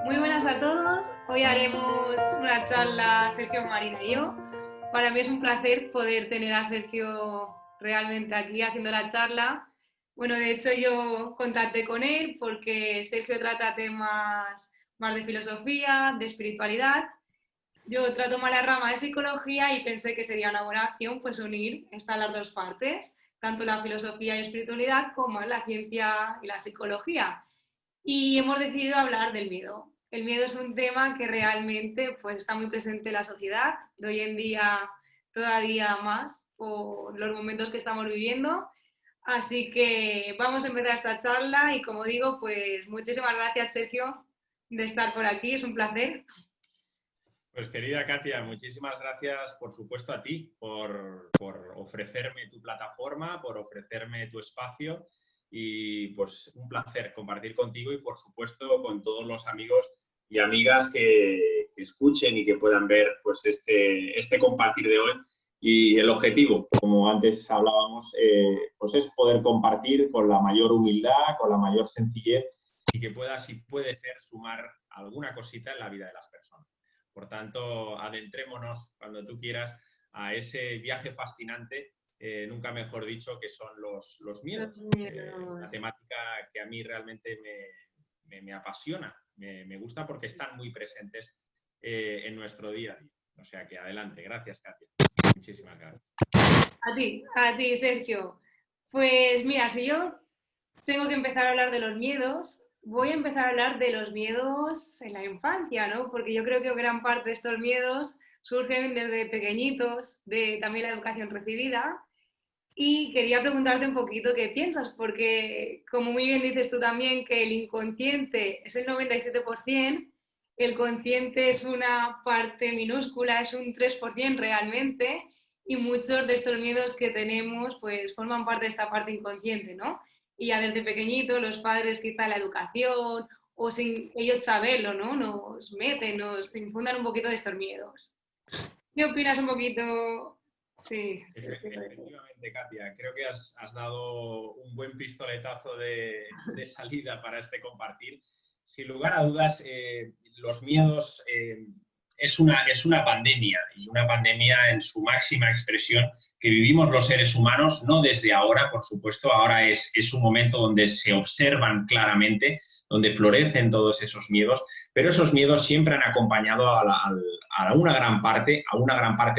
Muy buenas a todos. Hoy haremos una charla Sergio, Marina y yo. Para mí es un placer poder tener a Sergio realmente aquí haciendo la charla. Bueno, de hecho yo contacté con él porque Sergio trata temas más de filosofía, de espiritualidad. Yo trato más la rama de psicología y pensé que sería una buena acción pues unir estas las dos partes, tanto la filosofía y espiritualidad como la ciencia y la psicología. Y hemos decidido hablar del miedo. El miedo es un tema que realmente pues, está muy presente en la sociedad de hoy en día, todavía más por los momentos que estamos viviendo. Así que vamos a empezar esta charla y como digo, pues muchísimas gracias Sergio de estar por aquí, es un placer. Pues querida Katia, muchísimas gracias por supuesto a ti por ofrecerme tu plataforma, por ofrecerme tu espacio y pues un placer compartir contigo y por supuesto con todos los amigos y amigas que escuchen y que puedan ver pues este compartir de hoy. Y el objetivo, como antes hablábamos, pues es poder compartir con la mayor humildad, con la mayor sencillez y que pueda, si puede ser, sumar alguna cosita en la vida de las personas. Por tanto, adentrémonos cuando tú quieras a ese viaje fascinante, nunca mejor dicho, que son los miedos. Una temática que a mí realmente me apasiona, me gusta porque están muy presentes en nuestro día a día. O sea que adelante. Gracias, Katia. Muchísimas gracias. A ti, Sergio. Pues mira, si yo tengo que empezar a hablar de los miedos, voy a empezar a hablar de los miedos en la infancia, ¿no? Porque yo creo que gran parte de estos miedos surgen desde pequeñitos, de también la educación recibida. Y quería preguntarte un poquito qué piensas, porque como muy bien dices tú también que el inconsciente es el 97%, el consciente es una parte minúscula, es un 3% realmente, y muchos de estos miedos que tenemos pues forman parte de esta parte inconsciente, ¿no? Y ya desde pequeñito los padres quizá la educación o sin ellos saberlo, ¿no? Nos meten, nos infundan un poquito de estos miedos. ¿Qué opinas un poquito? Sí, sí. Efectivamente, Katia, creo que has dado un buen pistoletazo de salida para este compartir. Sin lugar a dudas, los miedos es una pandemia, y una pandemia en su máxima expresión que vivimos los seres humanos, no desde ahora, por supuesto, ahora es un momento donde se observan claramente, donde florecen todos esos miedos, pero esos miedos siempre han acompañado a una gran parte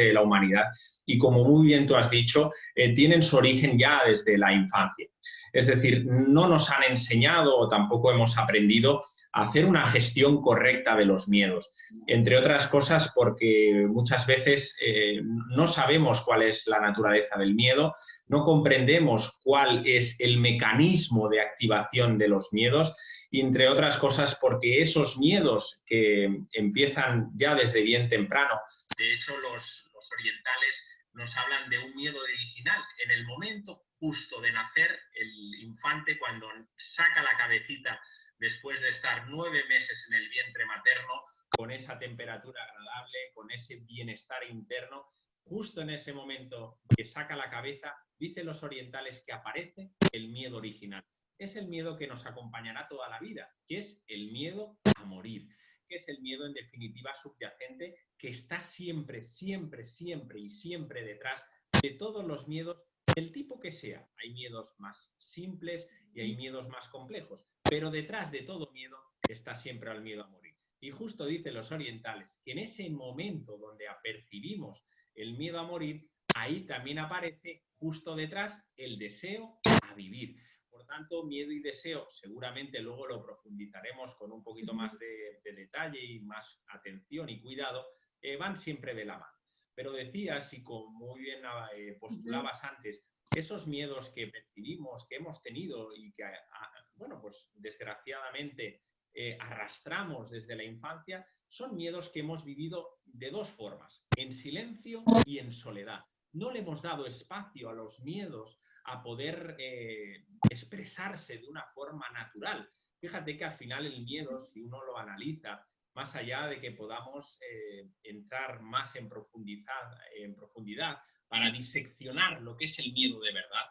de la humanidad y, como muy bien tú has dicho, tienen su origen ya desde la infancia. Es decir, no nos han enseñado o tampoco hemos aprendido a hacer una gestión correcta de los miedos, entre otras cosas porque muchas veces no sabemos cuál es la naturaleza del miedo, no comprendemos cuál es el mecanismo de activación de los miedos, y entre otras cosas porque esos miedos que empiezan ya desde bien temprano, de hecho los orientales nos hablan de un miedo original. En el momento justo de nacer, el infante cuando saca la cabecita después de estar 9 meses en el vientre materno, con esa temperatura agradable, con ese bienestar interno, justo en ese momento que saca la cabeza, dicen los orientales que aparece el miedo original. Es el miedo que nos acompañará toda la vida, que es el miedo a morir, que es el miedo en definitiva subyacente que está siempre, siempre, siempre y siempre detrás de todos los miedos del tipo que sea. Hay miedos más simples y hay miedos más complejos, pero detrás de todo miedo está siempre el miedo a morir. Y justo dicen los orientales que en ese momento donde apercibimos el miedo a morir, ahí también aparece justo detrás el deseo a vivir. Por tanto, miedo y deseo, seguramente luego lo profundizaremos con un poquito más de detalle y más atención y cuidado, van siempre de la mano. Pero decías, y como muy bien postulabas antes, esos miedos que percibimos, que hemos tenido y que, bueno, pues desgraciadamente arrastramos desde la infancia, son miedos que hemos vivido de dos formas, en silencio y en soledad. No le hemos dado espacio a los miedos a poder expresarse de una forma natural. Fíjate que al final el miedo, si uno lo analiza, más allá de que podamos entrar más en profundidad para diseccionar lo que es el miedo de verdad,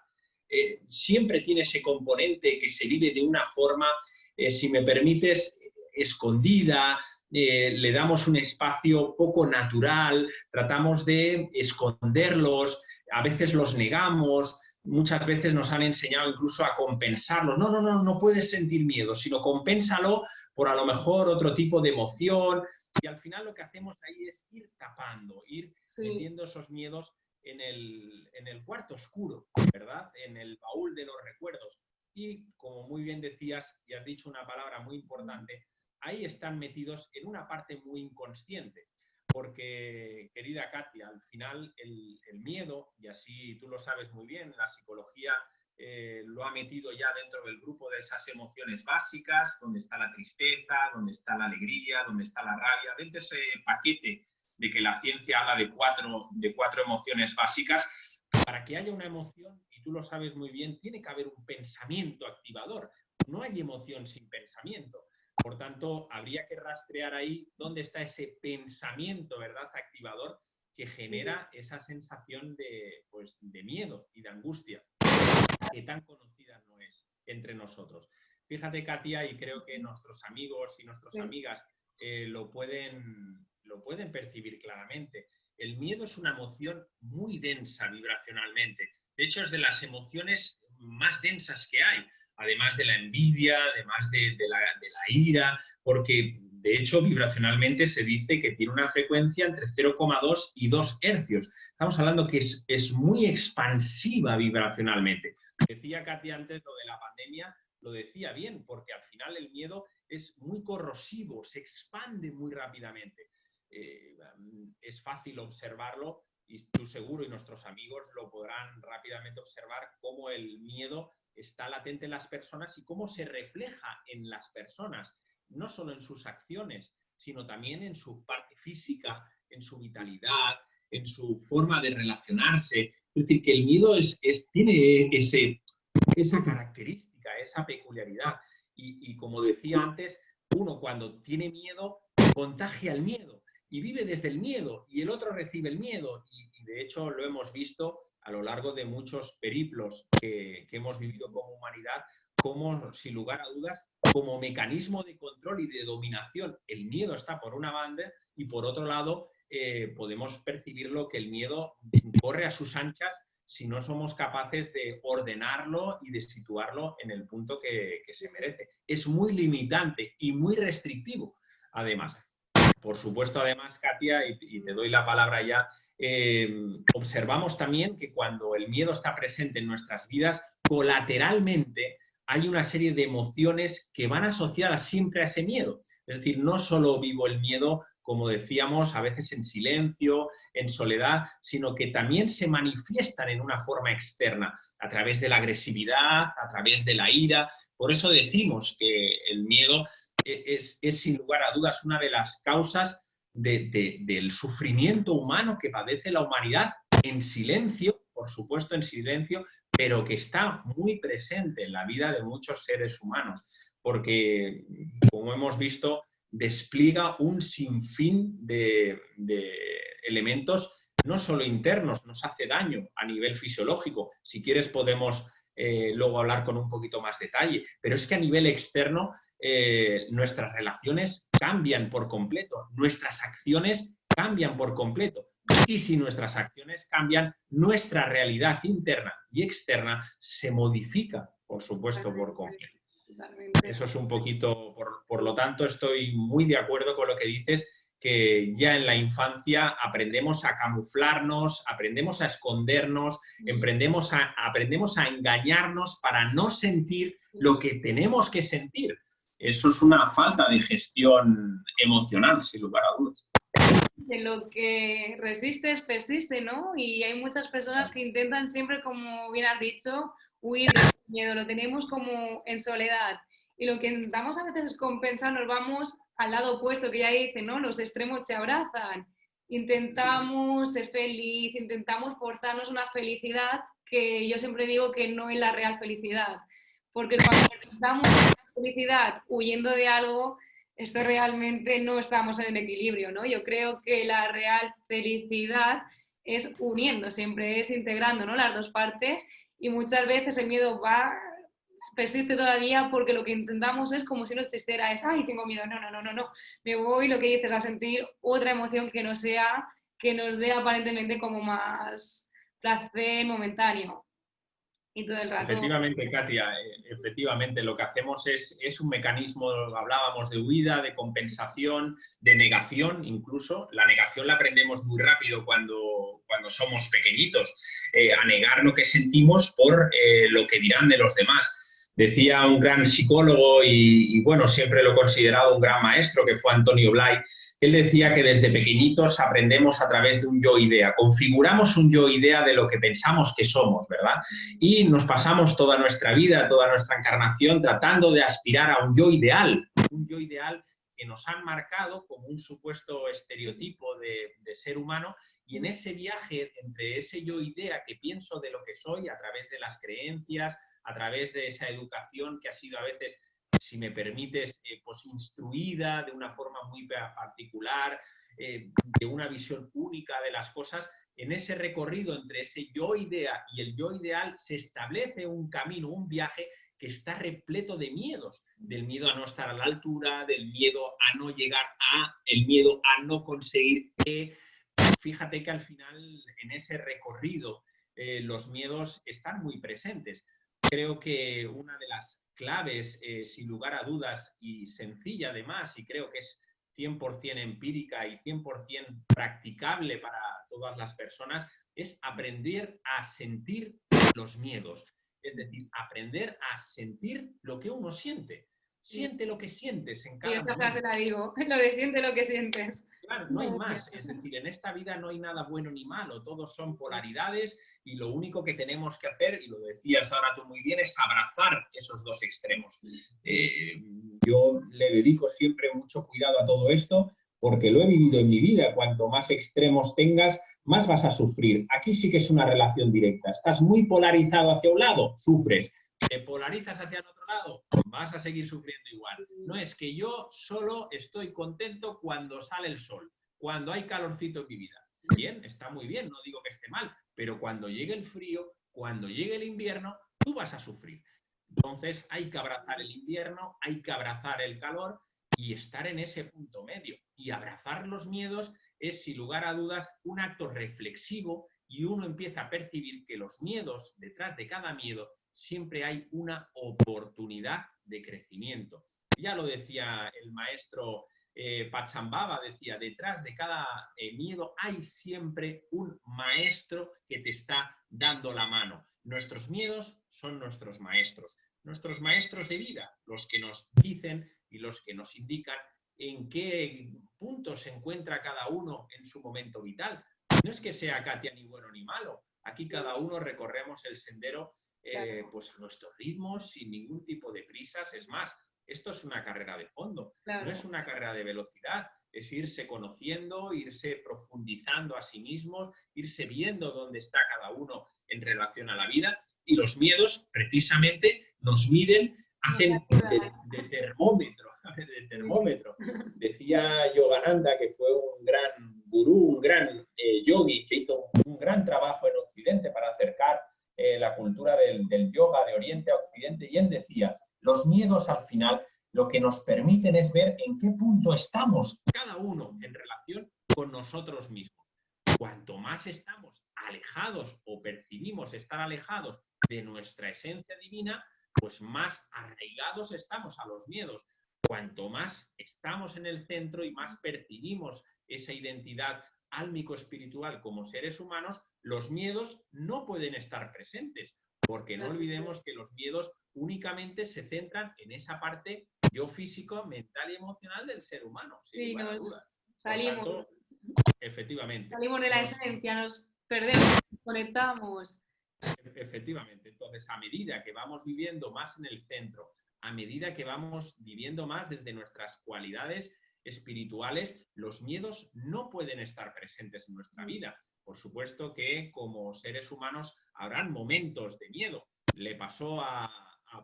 siempre tiene ese componente que se vive de una forma, si me permites, escondida, le damos un espacio poco natural, tratamos de esconderlos, a veces los negamos, muchas veces nos han enseñado incluso a compensarlo. No, no, no, no puedes sentir miedo, sino compénsalo por a lo mejor otro tipo de emoción. Y al final lo que hacemos ahí es ir tapando, ir metiendo esos miedos en el cuarto oscuro, ¿verdad? En el baúl de los recuerdos. Y como muy bien decías, y has dicho una palabra muy importante, ahí están metidos en una parte muy inconsciente. Porque, querida Katia, al final el miedo, y así tú lo sabes muy bien, la psicología lo ha metido ya dentro del grupo de esas emociones básicas, donde está la tristeza, donde está la alegría, donde está la rabia, dentro de ese paquete de que la ciencia habla de cuatro emociones básicas. Para que haya una emoción, y tú lo sabes muy bien, tiene que haber un pensamiento activador. No hay emoción sin pensamiento. Por tanto, habría que rastrear ahí dónde está ese pensamiento, ¿verdad?, activador que genera esa sensación de miedo y de angustia, que tan conocida no es entre nosotros. Fíjate, Katia, y creo que nuestros amigos y nuestras amigas lo pueden percibir claramente. El miedo es una emoción muy densa vibracionalmente. De hecho, es de las emociones más densas que hay, además de la envidia, además de la ira, porque de hecho vibracionalmente se dice que tiene una frecuencia entre 0,2 y 2 hercios. Estamos hablando que es muy expansiva vibracionalmente. Decía Katia antes lo de la pandemia, lo decía bien, porque al final el miedo es muy corrosivo, se expande muy rápidamente. Es fácil observarlo y tú seguro y nuestros amigos lo podrán rápidamente observar cómo el miedo está latente en las personas y cómo se refleja en las personas, no solo en sus acciones, sino también en su parte física, en su vitalidad, en su forma de relacionarse. Es decir, que el miedo tiene esa característica, esa peculiaridad. Y como decía antes, uno cuando tiene miedo contagia el miedo y vive desde el miedo y el otro recibe el miedo. Y de hecho lo hemos visto a lo largo de muchos periplos que hemos vivido como humanidad, como, sin lugar a dudas, como mecanismo de control y de dominación, el miedo está por una banda y por otro lado podemos percibirlo que el miedo corre a sus anchas si no somos capaces de ordenarlo y de situarlo en el punto que se merece. Es muy limitante y muy restrictivo, además. Por supuesto, además, Katia, y te doy la palabra ya, observamos también que cuando el miedo está presente en nuestras vidas, colateralmente hay una serie de emociones que van asociadas siempre a ese miedo. Es decir, no solo vivo el miedo, como decíamos, a veces en silencio, en soledad, sino que también se manifiestan en una forma externa, a través de la agresividad, a través de la ira. Por eso decimos que el miedo es sin lugar a dudas una de las causas del sufrimiento humano que padece la humanidad en silencio, por supuesto en silencio, pero que está muy presente en la vida de muchos seres humanos, porque, como hemos visto, despliega un sinfín de elementos no solo internos, nos hace daño a nivel fisiológico. Si quieres podemos luego hablar con un poquito más detalle, pero es que a nivel externo nuestras relaciones cambian por completo, nuestras acciones cambian por completo. Y si nuestras acciones cambian, nuestra realidad interna y externa se modifica, por supuesto, por completo. Eso es un poquito, por lo tanto, estoy muy de acuerdo con lo que dices, que ya en la infancia aprendemos a camuflarnos, aprendemos a escondernos, aprendemos a engañarnos para no sentir lo que tenemos que sentir. Eso es una falta de gestión emocional, sin lugar a dudas. De lo que resistes, persiste, ¿no? Y hay muchas personas que intentan siempre, como bien has dicho, huir del miedo, lo tenemos como en soledad. Y lo que intentamos a veces es compensar, nos vamos al lado opuesto, que ya dice, ¿no? Los extremos se abrazan. Intentamos ser feliz, intentamos forzarnos una felicidad que yo siempre digo que no es la real felicidad. Porque cuando intentamos felicidad huyendo de algo, esto realmente no estamos en el equilibrio, ¿no? Yo creo que la real felicidad es uniendo, siempre es integrando, ¿no?, las dos partes, y muchas veces el miedo va persiste todavía porque lo que intentamos es como si no existiera, es, ay, tengo miedo, no, me voy, lo que dices, a sentir otra emoción que no sea, que nos dé aparentemente como más placer momentáneo. Y todo el rato... Efectivamente, Katia, efectivamente lo que hacemos es un mecanismo, hablábamos de huida, de compensación, de negación incluso. La negación la aprendemos muy rápido cuando somos pequeñitos, a negar lo que sentimos por lo que dirán de los demás. Decía un gran psicólogo y bueno, siempre lo he considerado un gran maestro, que fue Antonio Blay. Él decía que desde pequeñitos aprendemos a través de un yo-idea, configuramos un yo-idea de lo que pensamos que somos, ¿verdad? Y nos pasamos toda nuestra vida, toda nuestra encarnación tratando de aspirar a un yo-ideal que nos han marcado como un supuesto estereotipo de ser humano, y en ese viaje entre ese yo-idea que pienso de lo que soy a través de las creencias, a través de esa educación que ha sido a veces, si me permites, pues instruida de una forma muy particular, de una visión única de las cosas, en ese recorrido entre ese yo-idea y el yo-ideal se establece un camino, un viaje que está repleto de miedos, del miedo a no estar a la altura, del miedo a no llegar a, el miedo a no conseguir que. Fíjate que al final, en ese recorrido, los miedos están muy presentes. Creo que una de las claves, sin lugar a dudas, y sencilla además, y creo que es 100% empírica y 100% practicable para todas las personas, es aprender a sentir los miedos. Es decir, aprender a sentir lo que uno siente. Siente lo que sientes en cada momento. Y esta momento. frase la digo, lo de siente lo que sientes. Claro, no hay más. Es decir, en esta vida no hay nada bueno ni malo. Todos son polaridades y lo único que tenemos que hacer, y lo decías ahora tú muy bien, es abrazar esos dos extremos. Yo le dedico siempre mucho cuidado a todo esto porque lo he vivido en mi vida. Cuanto más extremos tengas, más vas a sufrir. Aquí sí que es una relación directa. Estás muy polarizado hacia un lado, sufres. Te polarizas hacia el otro lado, vas a seguir sufriendo igual. No es que yo solo estoy contento cuando sale el sol, cuando hay calorcito en mi vida. Bien, está muy bien, no digo que esté mal, pero cuando llegue el frío, cuando llegue el invierno, tú vas a sufrir. Entonces hay que abrazar el invierno, hay que abrazar el calor y estar en ese punto medio. Y abrazar los miedos es, sin lugar a dudas, un acto reflexivo, y uno empieza a percibir que los miedos, detrás de cada miedo, siempre hay una oportunidad de crecimiento. Ya lo decía el maestro Pachambaba, decía, detrás de cada miedo hay siempre un maestro que te está dando la mano. Nuestros miedos son nuestros maestros de vida, los que nos dicen y los que nos indican en qué punto se encuentra cada uno en su momento vital. No es que sea, Katia, ni bueno ni malo. Aquí cada uno recorremos el sendero pues a nuestros ritmos, sin ningún tipo de prisas. Es más, esto es una carrera de fondo, no es una carrera de velocidad, es irse conociendo, irse profundizando a sí mismos, irse viendo dónde está cada uno en relación a la vida, y los miedos precisamente nos miden, hacen de termómetro. Decía Yogananda, que fue un gran gurú, un gran yogi, que hizo un gran trabajo en Occidente para acercar la cultura del yoga de Oriente a Occidente, y él decía, los miedos al final lo que nos permiten es ver en qué punto estamos cada uno en relación con nosotros mismos. Cuanto más estamos alejados o percibimos estar alejados de nuestra esencia divina, pues más arraigados estamos a los miedos. Cuanto más estamos en el centro y más percibimos esa identidad álmico-espiritual como seres humanos, los miedos no pueden estar presentes, porque no olvidemos que los miedos únicamente se centran en esa parte yo físico, mental y emocional del ser humano. Sí, salimos. Tanto, efectivamente. Salimos de la esencia, nos perdemos, nos conectamos. Efectivamente. Entonces, a medida que vamos viviendo más en el centro, a medida que vamos viviendo más desde nuestras cualidades espirituales, los miedos no pueden estar presentes en nuestra vida. Por supuesto que como seres humanos habrán momentos de miedo. Le pasó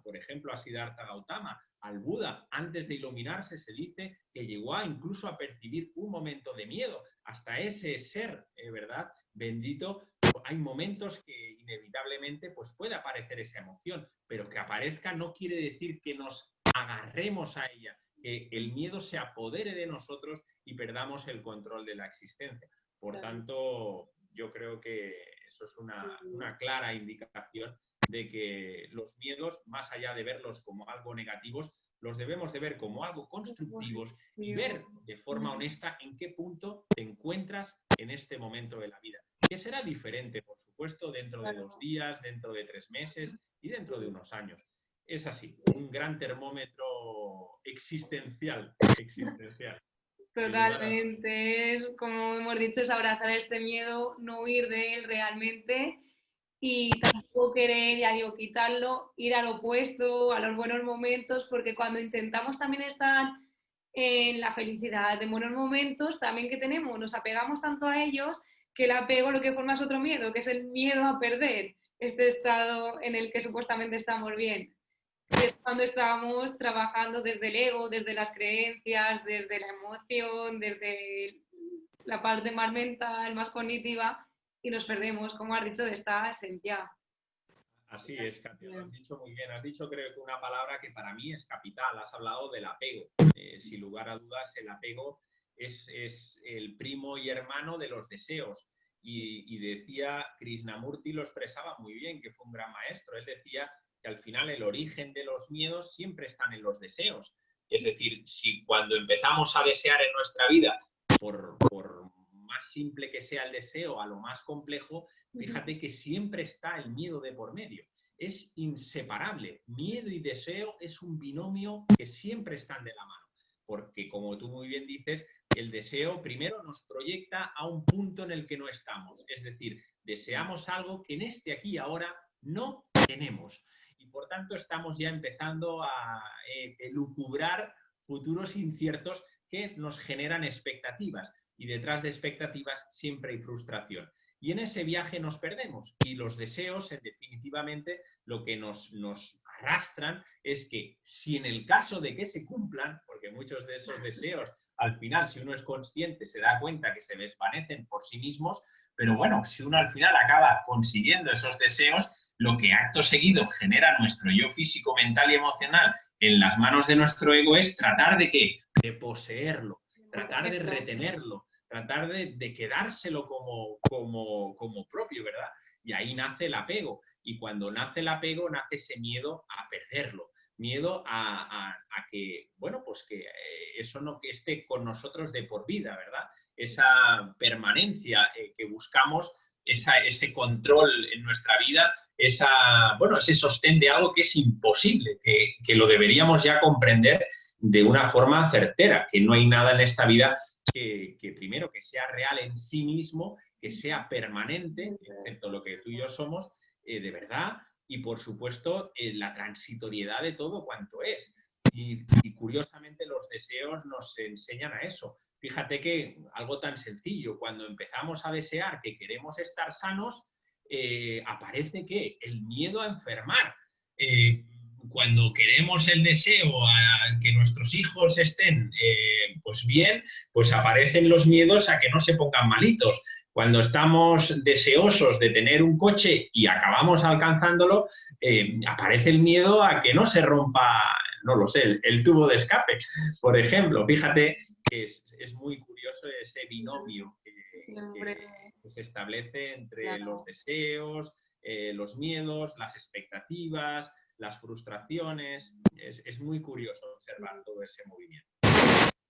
por ejemplo, a Siddhartha Gautama, al Buda. Antes de iluminarse se dice que llegó incluso a percibir un momento de miedo. Hasta ese ser, ¿verdad?, bendito, hay momentos que inevitablemente pues, puede aparecer esa emoción, pero que aparezca no quiere decir que nos agarremos a ella, que el miedo se apodere de nosotros y perdamos el control de la existencia. Por tanto, yo creo que eso es una clara indicación de que los miedos, más allá de verlos como algo negativos, los debemos de ver como algo constructivos y ver de forma honesta en qué punto te encuentras en este momento de la vida. Que será diferente, por supuesto, dentro de 2 días, dentro de 3 meses y dentro de unos años. Es así, un gran termómetro existencial. Totalmente, es como hemos dicho, es abrazar este miedo, no huir de él realmente y tampoco querer, ya digo, quitarlo, ir al opuesto, a los buenos momentos, porque cuando intentamos también estar en la felicidad, en buenos momentos, también que tenemos, nos apegamos tanto a ellos que el apego lo que forma es otro miedo, que es el miedo a perder este estado en el que supuestamente estamos bien. Es cuando estamos trabajando desde el ego, desde las creencias, desde la emoción, desde la parte más mental, más cognitiva, y nos perdemos, como has dicho, de esta esencia. Así es, Katia, lo has dicho muy bien. Has dicho, creo que una palabra que para mí es capital. Has hablado del apego. Sin lugar a dudas, el apego es el primo y hermano de los deseos. Y decía, Krishnamurti lo expresaba muy bien, que fue un gran maestro. Él decía que al final el origen de los miedos siempre están en los deseos. Es decir, si cuando empezamos a desear en nuestra vida, por más simple que sea el deseo a lo más complejo, fíjate que siempre está el miedo de por medio. Es inseparable. Miedo y deseo es un binomio que siempre están de la mano. Porque, como tú muy bien dices, el deseo primero nos proyecta a un punto en el que no estamos. Es decir, deseamos algo que en este aquí y ahora no tenemos. Y por tanto estamos ya empezando a elucubrar futuros inciertos que nos generan expectativas. Y detrás de expectativas siempre hay frustración. Y en ese viaje nos perdemos. Y los deseos, definitivamente, lo que nos arrastran es que si en el caso de que se cumplan, porque muchos de esos deseos, al final, si uno es consciente, se da cuenta que se desvanecen por sí mismos, pero bueno, si uno al final acaba consiguiendo esos deseos, lo que acto seguido genera nuestro yo físico, mental y emocional en las manos de nuestro ego es tratar de ¿qué? De poseerlo, tratar de retenerlo, tratar de quedárselo como propio, ¿verdad? Y ahí nace el apego. Y cuando nace el apego, nace ese miedo a perderlo. Miedo a que, bueno, pues que eso no que esté con nosotros de por vida, ¿verdad? Esa permanencia que buscamos, ese control en nuestra vida, ese sostén de algo que es imposible, que lo deberíamos ya comprender de una forma certera, que no hay nada en esta vida que primero que sea real en sí mismo, que sea permanente, excepto lo que tú y yo somos, de verdad, y por supuesto la transitoriedad de todo cuanto es. Y curiosamente los deseos nos enseñan a eso. Fíjate que algo tan sencillo, cuando empezamos a desear que queremos estar sanos, aparece que el miedo a enfermar. Cuando queremos el deseo a que nuestros hijos estén pues bien, pues aparecen los miedos a que no se pongan malitos. Cuando estamos deseosos de tener un coche y acabamos alcanzándolo, aparece el miedo a que no se rompa, no lo sé, el tubo de escape, por ejemplo. Fíjate que es muy curioso ese binomio que se establece entre los deseos, los miedos, las expectativas, las frustraciones. Es muy curioso observar todo ese movimiento.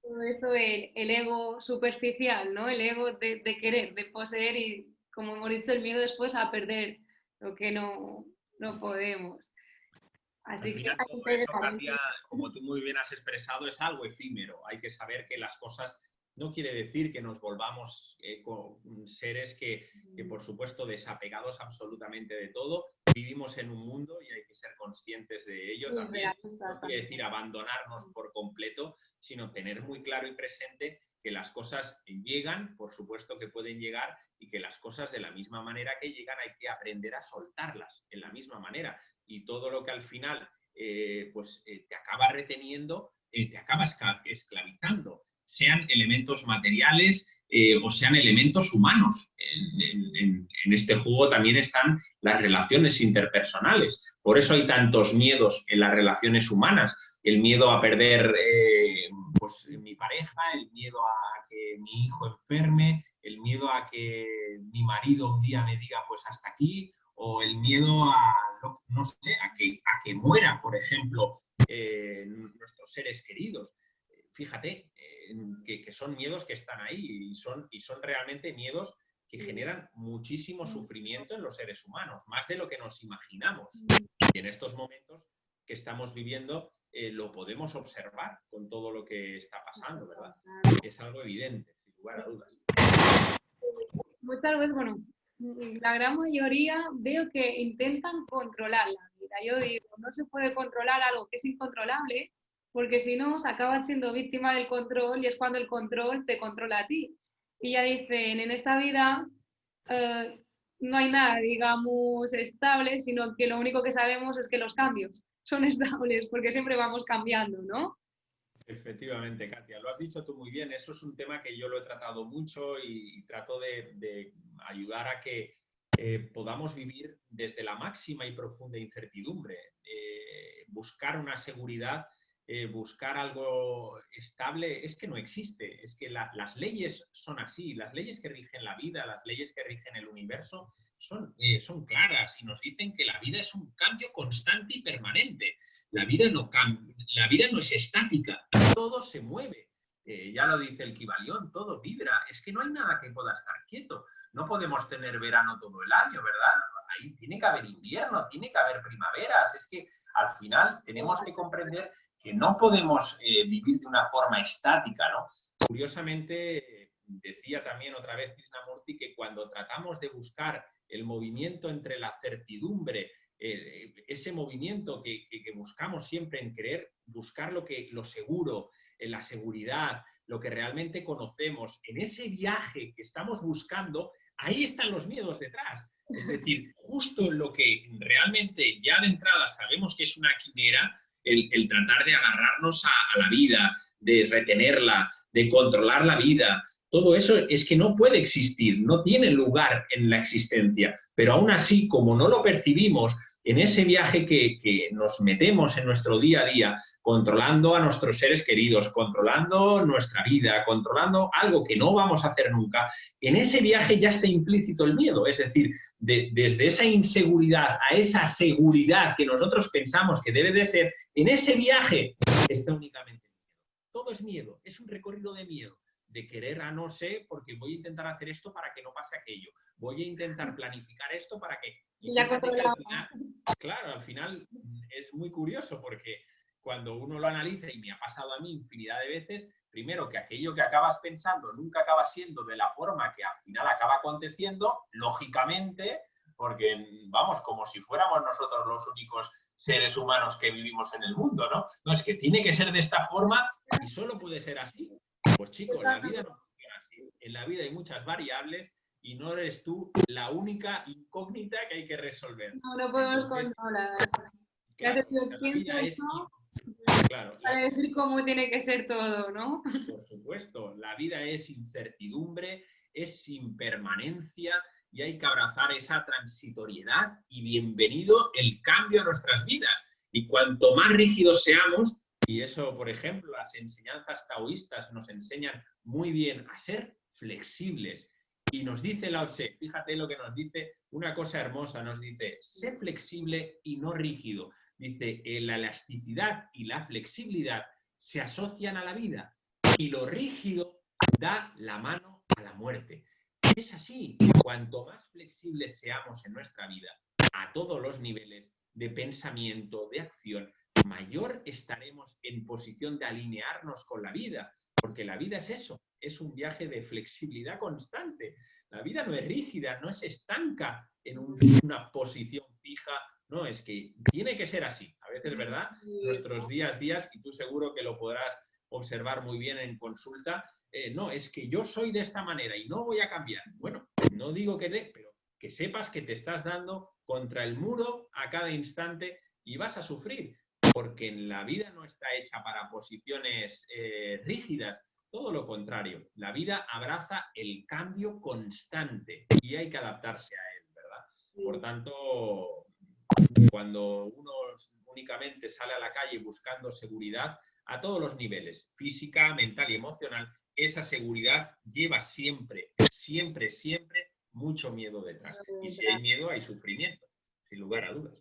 Todo esto el ego superficial, ¿no? El ego de querer, de poseer y, como hemos dicho, el miedo después a perder lo que no podemos. Así Al final, todo eso, Katia, como tú muy bien has expresado, es algo efímero. Hay que saber que las cosas no quiere decir que nos volvamos con seres que, por supuesto, desapegados absolutamente de todo. Vivimos en un mundo y hay que ser conscientes de ello también. No quiere decir abandonarnos por completo, sino tener muy claro y presente que las cosas llegan, por supuesto que pueden llegar, y que las cosas de la misma manera que llegan hay que aprender a soltarlas en la misma manera. Y todo lo que al final te acaba reteniendo, te acaba esclavizando, sean elementos materiales, o sean elementos humanos. En este juego también están las relaciones interpersonales. Por eso hay tantos miedos en las relaciones humanas. El miedo a perder pues, mi pareja, el miedo a que mi hijo enferme, el miedo a que mi marido un día me diga pues hasta aquí, o el miedo a, no sé, a que muera, por ejemplo, nuestros seres queridos. Fíjate que son miedos que están ahí y son realmente miedos que generan muchísimo sufrimiento en los seres humanos, más de lo que nos imaginamos. Y en estos momentos que estamos viviendo lo podemos observar con todo lo que está pasando, ¿verdad? Es algo evidente, sin lugar a dudas. Muchas veces, bueno, la gran mayoría veo que intentan controlar la vida. Yo digo, no se puede controlar algo que es incontrolable, porque si no, acabas siendo víctima del control y es cuando el control te controla a ti. Y ya dicen, en esta vida no hay nada, digamos, estable, sino que lo único que sabemos es que los cambios son estables, porque siempre vamos cambiando, ¿no? Efectivamente, Katia, lo has dicho tú muy bien. Eso es un tema que yo lo he tratado mucho y trato de ayudar a que podamos vivir desde la máxima y profunda incertidumbre, buscar una seguridad, buscar algo estable. Es que no existe, es que las leyes son así, las leyes que rigen la vida, las leyes que rigen el universo son claras y nos dicen que la vida es un cambio constante y permanente. La vida no es estática, todo se mueve. Ya lo dice el Kybalión, todo vibra. Es que no hay nada que pueda estar quieto. No podemos tener verano todo el año, ¿verdad? Ahí tiene que haber invierno, tiene que haber primaveras. Es que al final tenemos que comprender que no podemos vivir de una forma estática, ¿no? Curiosamente, decía también otra vez Krishnamurti que cuando tratamos de buscar el movimiento entre la certidumbre, ese movimiento que buscamos siempre en querer buscar lo seguro, la seguridad, lo que realmente conocemos, en ese viaje que estamos buscando, ahí están los miedos detrás. Es decir, justo en lo que realmente ya de entrada sabemos que es una quimera, el tratar de agarrarnos a la vida, de retenerla, de controlar la vida. Todo eso es que no puede existir, no tiene lugar en la existencia, pero aún así, como no lo percibimos, en ese viaje que nos metemos en nuestro día a día, controlando a nuestros seres queridos, controlando nuestra vida, controlando algo que no vamos a hacer nunca, en ese viaje ya está implícito el miedo. Es decir, desde esa inseguridad a esa seguridad que nosotros pensamos que debe de ser, en ese viaje está únicamente el miedo. Todo es miedo, es un recorrido de miedo. De querer a no sé, porque voy a intentar hacer esto para que no pase aquello. Voy a intentar planificar esto para que... Y ya controlamos. Claro, al final es muy curioso porque cuando uno lo analiza, y me ha pasado a mí infinidad de veces, primero que aquello que acabas pensando nunca acaba siendo de la forma que al final acaba aconteciendo, lógicamente, porque vamos, como si fuéramos nosotros los únicos seres humanos que vivimos en el mundo, ¿no? No, es que tiene que ser de esta forma y solo puede ser así. Pues chicos, la vida no funciona así. En la vida hay muchas variables y no eres tú la única incógnita que hay que resolver. No podemos controlar. Claro, claro, para decir cómo tiene que ser todo, ¿no? Por supuesto, la vida es incertidumbre, es impermanencia y hay que abrazar esa transitoriedad y bienvenido el cambio a nuestras vidas. Y cuanto más rígidos seamos, y eso, por ejemplo, las enseñanzas taoístas nos enseñan muy bien a ser flexibles. Y nos dice Lao Tse, fíjate lo que nos dice, una cosa hermosa, nos dice, sé flexible y no rígido. Dice, la elasticidad y la flexibilidad se asocian a la vida y lo rígido da la mano a la muerte. Es así, cuanto más flexibles seamos en nuestra vida, a todos los niveles de pensamiento, de acción, mayor estaremos en posición de alinearnos con la vida, porque la vida es eso, es un viaje de flexibilidad constante. La vida no es rígida, no es estanca en una posición fija, no, es que tiene que ser así. A veces, ¿verdad? Nuestros días, y tú seguro que lo podrás observar muy bien en consulta, no, es que yo soy de esta manera y no voy a cambiar. Bueno, no digo pero que sepas que te estás dando contra el muro a cada instante y vas a sufrir, porque la vida no está hecha para posiciones rígidas. Todo lo contrario, la vida abraza el cambio constante y hay que adaptarse a él, ¿verdad? Por tanto, cuando uno únicamente sale a la calle buscando seguridad a todos los niveles, física, mental y emocional, esa seguridad lleva siempre, siempre, siempre mucho miedo detrás. Y si hay miedo, hay sufrimiento, sin lugar a dudas.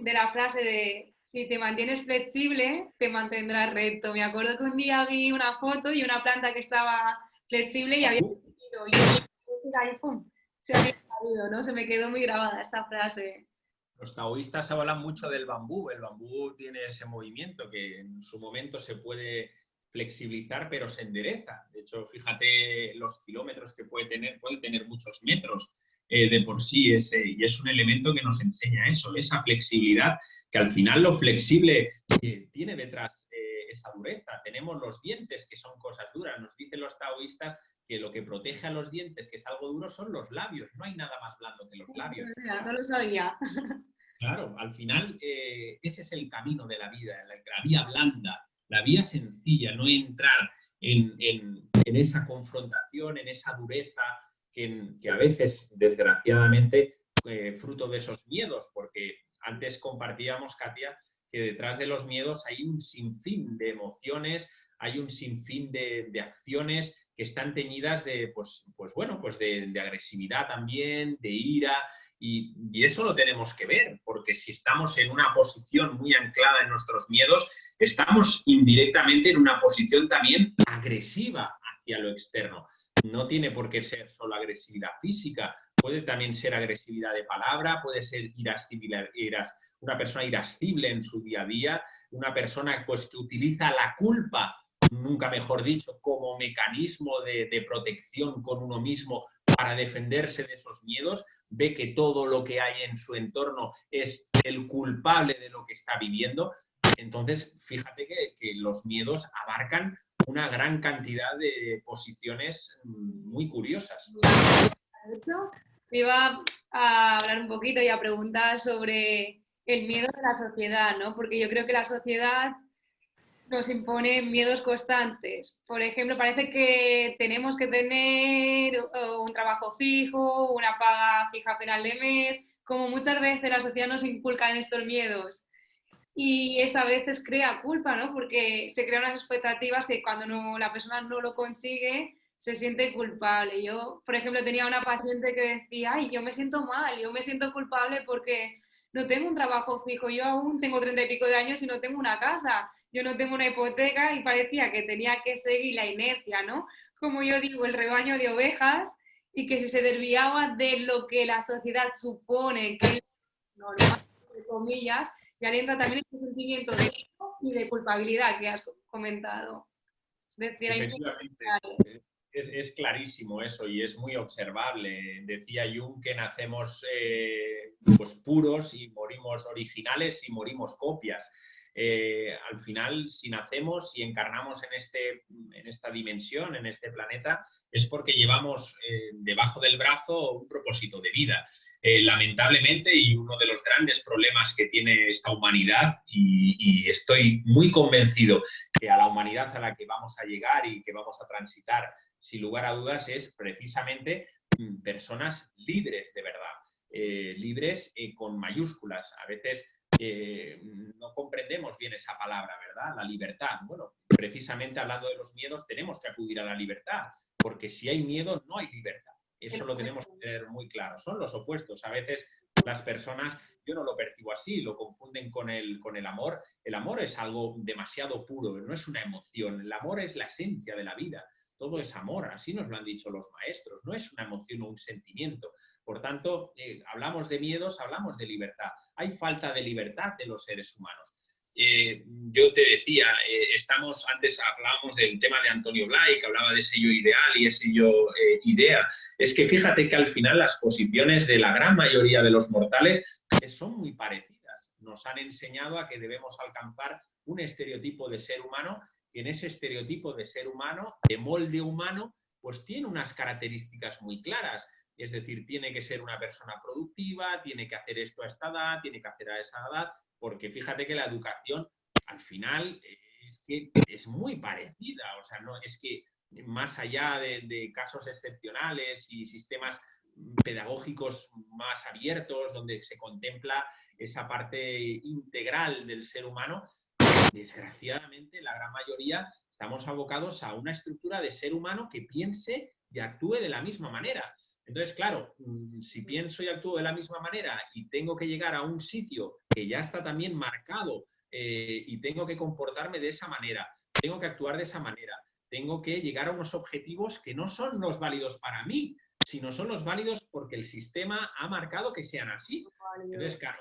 De la frase de si te mantienes flexible, te mantendrás recto. Me acuerdo que un día vi una foto y una planta que estaba flexible y había caído. Y ahí, ¡pum!, se había caído, ¿no? Se me quedó muy grabada esta frase. Los taoístas hablan mucho del bambú. El bambú tiene ese movimiento que en su momento se puede flexibilizar, pero se endereza. De hecho, fíjate los kilómetros que puede tener muchos metros de por sí, y es un elemento que nos enseña eso, esa flexibilidad, que al final lo flexible tiene detrás esa dureza. Tenemos los dientes, que son cosas duras. Nos dicen los taoístas que lo que protege a los dientes, que es algo duro, son los labios. No hay nada más blando que los labios. No lo sabía. Claro, al final ese es el camino de la vida, la vía blanda, la vía sencilla, no entrar en esa confrontación, en esa dureza que a veces, desgraciadamente, fruto de esos miedos, porque antes compartíamos, Katia, que detrás de los miedos hay un sinfín de emociones, hay un sinfín de acciones que están teñidas de, de agresividad también, de ira. Y eso lo tenemos que ver, porque si estamos en una posición muy anclada en nuestros miedos, estamos indirectamente en una posición también agresiva hacia lo externo. No tiene por qué ser solo agresividad física, puede también ser agresividad de palabra, puede ser una persona irascible en su día a día, una persona pues, que utiliza la culpa, nunca mejor dicho, como mecanismo de protección con uno mismo para defenderse de esos miedos, ve que todo lo que hay en su entorno es el culpable de lo que está viviendo. Entonces, fíjate que los miedos abarcan una gran cantidad de posiciones muy curiosas. Te iba a hablar un poquito y a preguntar sobre el miedo de la sociedad, ¿no? Porque yo creo que la sociedad nos impone miedos constantes. Por ejemplo, parece que tenemos que tener un trabajo fijo, una paga fija a final de mes, como muchas veces la sociedad nos inculca en estos miedos. Y esta vez crea culpa, ¿no? Porque se crean unas expectativas que cuando la persona no lo consigue, se siente culpable. Yo, por ejemplo, tenía una paciente que decía, ay, yo me siento mal, yo me siento culpable porque no tengo un trabajo fijo, yo aún tengo 30 y pico de años y no tengo una casa, yo no tengo una hipoteca, y parecía que tenía que seguir la inercia, ¿no? Como yo digo, el rebaño de ovejas, y que si se desviaba de lo que la sociedad supone que es normal, entre comillas, ya le entra también este sentimiento de ego y de culpabilidad que has comentado. Es decir, hay es clarísimo eso y es muy observable. Decía Jung que nacemos pues puros y morimos originales y morimos copias. Al final, si nacemos y encarnamos en esta dimensión, en este planeta, es porque llevamos debajo del brazo un propósito de vida. Lamentablemente, y uno de los grandes problemas que tiene esta humanidad, y estoy muy convencido que a la humanidad a la que vamos a llegar y que vamos a transitar, sin lugar a dudas, es precisamente personas libres de verdad, libres con mayúsculas. A veces no comprendemos bien esa palabra, ¿verdad? La libertad. Bueno, precisamente hablando de los miedos, tenemos que acudir a la libertad, porque si hay miedo, no hay libertad. Eso lo tenemos que tener muy claro. Son los opuestos. A veces las personas, yo no lo percibo así, lo confunden con el amor. El amor es algo demasiado puro, no es una emoción. El amor es la esencia de la vida. Todo es amor, así nos lo han dicho los maestros. No es una emoción o un sentimiento. Por tanto, hablamos de miedos, hablamos de libertad. Hay falta de libertad de los seres humanos. Yo te decía, antes hablábamos del tema de Antonio Blay, que hablaba de ese yo ideal y ese yo idea. Es que fíjate que al final las posiciones de la gran mayoría de los mortales son muy parecidas. Nos han enseñado a que debemos alcanzar un estereotipo de ser humano, y en ese estereotipo de ser humano, de molde humano, pues tiene unas características muy claras. Es decir, tiene que ser una persona productiva, tiene que hacer esto a esta edad, tiene que hacer a esa edad, porque fíjate que la educación al final es que es muy parecida. O sea, no, es que más allá de casos excepcionales y sistemas pedagógicos más abiertos, donde se contempla esa parte integral del ser humano, desgraciadamente la gran mayoría estamos abocados a una estructura de ser humano que piense y actúe de la misma manera. Entonces, claro, si pienso y actúo de la misma manera y tengo que llegar a un sitio que ya está también marcado y tengo que comportarme de esa manera, tengo que actuar de esa manera, tengo que llegar a unos objetivos que no son los válidos para mí, sino son los válidos porque el sistema ha marcado que sean así. Entonces, claro,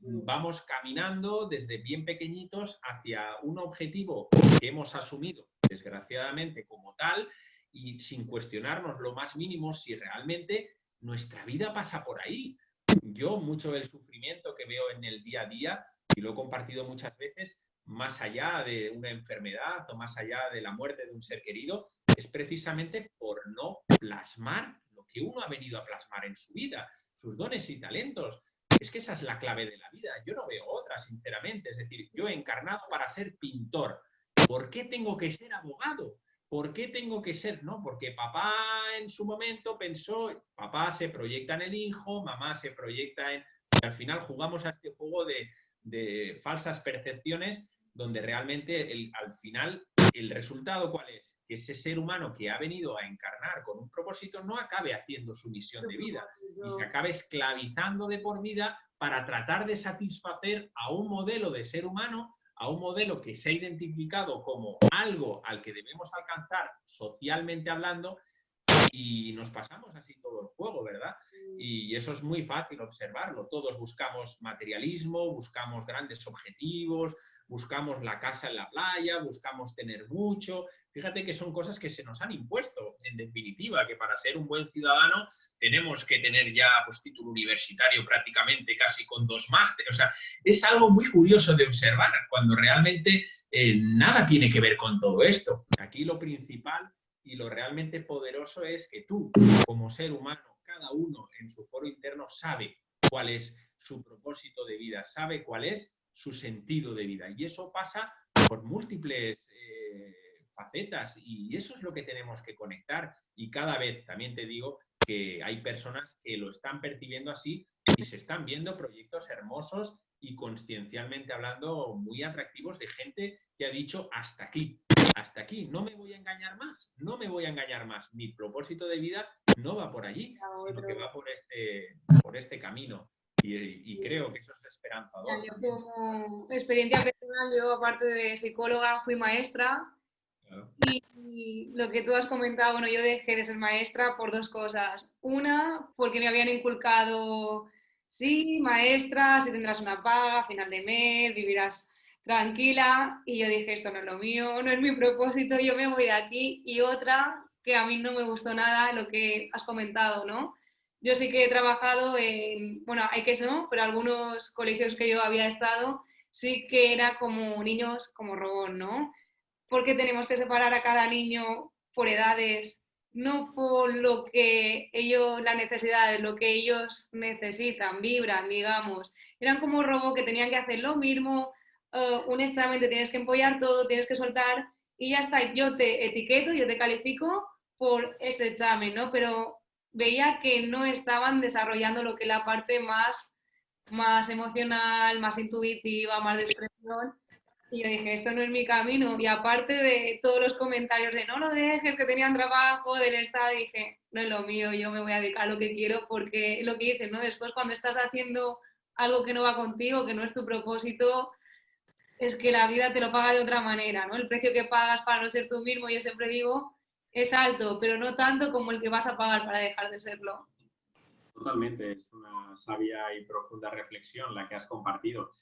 vamos caminando desde bien pequeñitos hacia un objetivo que hemos asumido, desgraciadamente, como tal, y sin cuestionarnos lo más mínimo si realmente nuestra vida pasa por ahí. Yo, mucho del sufrimiento que veo en el día a día, y lo he compartido muchas veces, más allá de una enfermedad o más allá de la muerte de un ser querido, es precisamente por no plasmar lo que uno ha venido a plasmar en su vida, sus dones y talentos. Es que esa es la clave de la vida. Yo no veo otra, sinceramente. Es decir, yo he encarnado para ser pintor. ¿Por qué tengo que ser abogado? ¿Por qué tengo que ser? No, porque papá en su momento pensó, papá se proyecta en el hijo, mamá se proyecta en... Y al final jugamos a este juego de falsas percepciones donde realmente al final el resultado ¿cuál es? Que ese ser humano que ha venido a encarnar con un propósito no acabe haciendo su misión de vida y se acabe esclavizando de por vida para tratar de satisfacer a un modelo de ser humano, a un modelo que se ha identificado como algo al que debemos alcanzar socialmente hablando, y nos pasamos así todo el juego, ¿verdad? Y eso es muy fácil observarlo. Todos buscamos materialismo, buscamos grandes objetivos, buscamos la casa en la playa, buscamos tener mucho. Fíjate que son cosas que se nos han impuesto, en definitiva, que para ser un buen ciudadano tenemos que tener ya pues, título universitario prácticamente casi con 2 másteres. O sea, es algo muy curioso de observar cuando realmente nada tiene que ver con todo esto. Aquí lo principal y lo realmente poderoso es que tú, como ser humano, cada uno en su foro interno sabe cuál es su propósito de vida, sabe cuál es su sentido de vida. Y eso pasa por múltiples facetas y eso es lo que tenemos que conectar. Y cada vez, también te digo, que hay personas que lo están percibiendo así y se están viendo proyectos hermosos y consciencialmente hablando muy atractivos de gente que ha dicho hasta aquí. Hasta aquí, no me voy a engañar más, no me voy a engañar más. Mi propósito de vida no va por allí, sino que va por este camino. Y creo que eso es esperanzador. Yo como experiencia personal, yo aparte de psicóloga fui maestra. Claro. Y lo que tú has comentado, bueno, yo dejé de ser maestra por 2 cosas. Una, porque me habían inculcado, sí, maestra, si tendrás una paga, final de mes, vivirás tranquila. Y yo dije, esto no es lo mío, no es mi propósito, yo me voy de aquí. Y otra, que a mí no me gustó nada, lo que has comentado, ¿no? Yo sí que he trabajado en, bueno, hay que no, pero algunos colegios que yo había estado, sí que era como niños como robot, ¿no? Porque tenemos que separar a cada niño por edades, no por lo que ellos, las necesidades, lo que ellos necesitan, vibran, digamos. Eran como robots que tenían que hacer lo mismo, un examen te tienes que empollar todo, tienes que soltar y ya está, yo te etiqueto, yo te califico por este examen, ¿no? Pero veía que no estaban desarrollando lo que es la parte más emocional, más intuitiva, más de expresión. Y yo dije, esto no es mi camino. Y aparte de todos los comentarios de no lo dejes, que tenían trabajo, del Estado, dije, no es lo mío, yo me voy a dedicar a lo que quiero, porque lo que dices, ¿no? Después cuando estás haciendo algo que no va contigo, que no es tu propósito, es que la vida te lo paga de otra manera, ¿no? El precio que pagas para no ser tú mismo, yo siempre digo, es alto, pero no tanto como el que vas a pagar para dejar de serlo. Totalmente, es una sabia y profunda reflexión la que has compartido.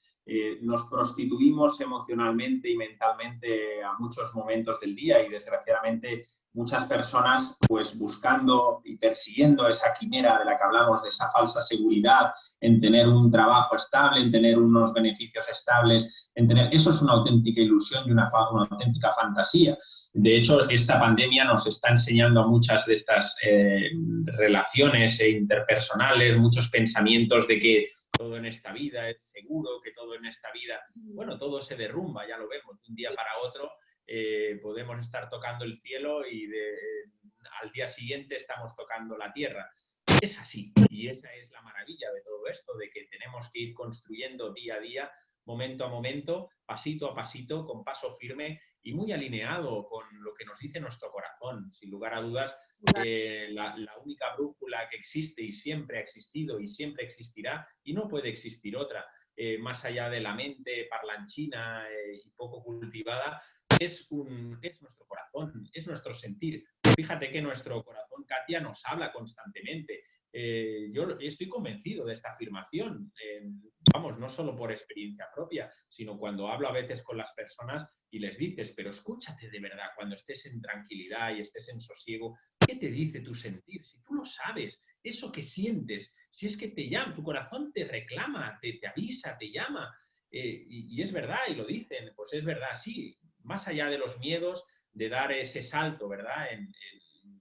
Nos prostituimos emocionalmente y mentalmente a muchos momentos del día y desgraciadamente muchas personas pues buscando y persiguiendo esa quimera de la que hablamos, de esa falsa seguridad en tener un trabajo estable, en tener unos beneficios estables, en tener... Eso es una auténtica ilusión y una auténtica fantasía. De hecho, esta pandemia nos está enseñando a muchas de estas relaciones interpersonales, muchos pensamientos de que todo en esta vida es seguro, que todo en esta vida, bueno, todo se derrumba, ya lo vemos, de un día para otro. Podemos estar tocando el cielo y al día siguiente estamos tocando la tierra. Es así, y esa es la maravilla de todo esto, de que tenemos que ir construyendo día a día, momento a momento, pasito a pasito, con paso firme y muy alineado con lo que nos dice nuestro corazón. Sin lugar a dudas, la única brújula que existe y siempre ha existido y siempre existirá, y no puede existir otra, más allá de la mente parlanchina y poco cultivada, es nuestro corazón, es nuestro sentir. Fíjate que nuestro corazón, Katia, nos habla constantemente. Yo estoy convencido de esta afirmación, vamos, no solo por experiencia propia, sino cuando hablo a veces con las personas y les dices, pero escúchate de verdad, cuando estés en tranquilidad y estés en sosiego, ¿qué te dice tu sentir? Si tú lo sabes, eso que sientes, si es que te llama, tu corazón te reclama, te avisa, te llama, y es verdad, y lo dicen, pues es verdad, sí. Más allá de los miedos, de dar ese salto, ¿verdad?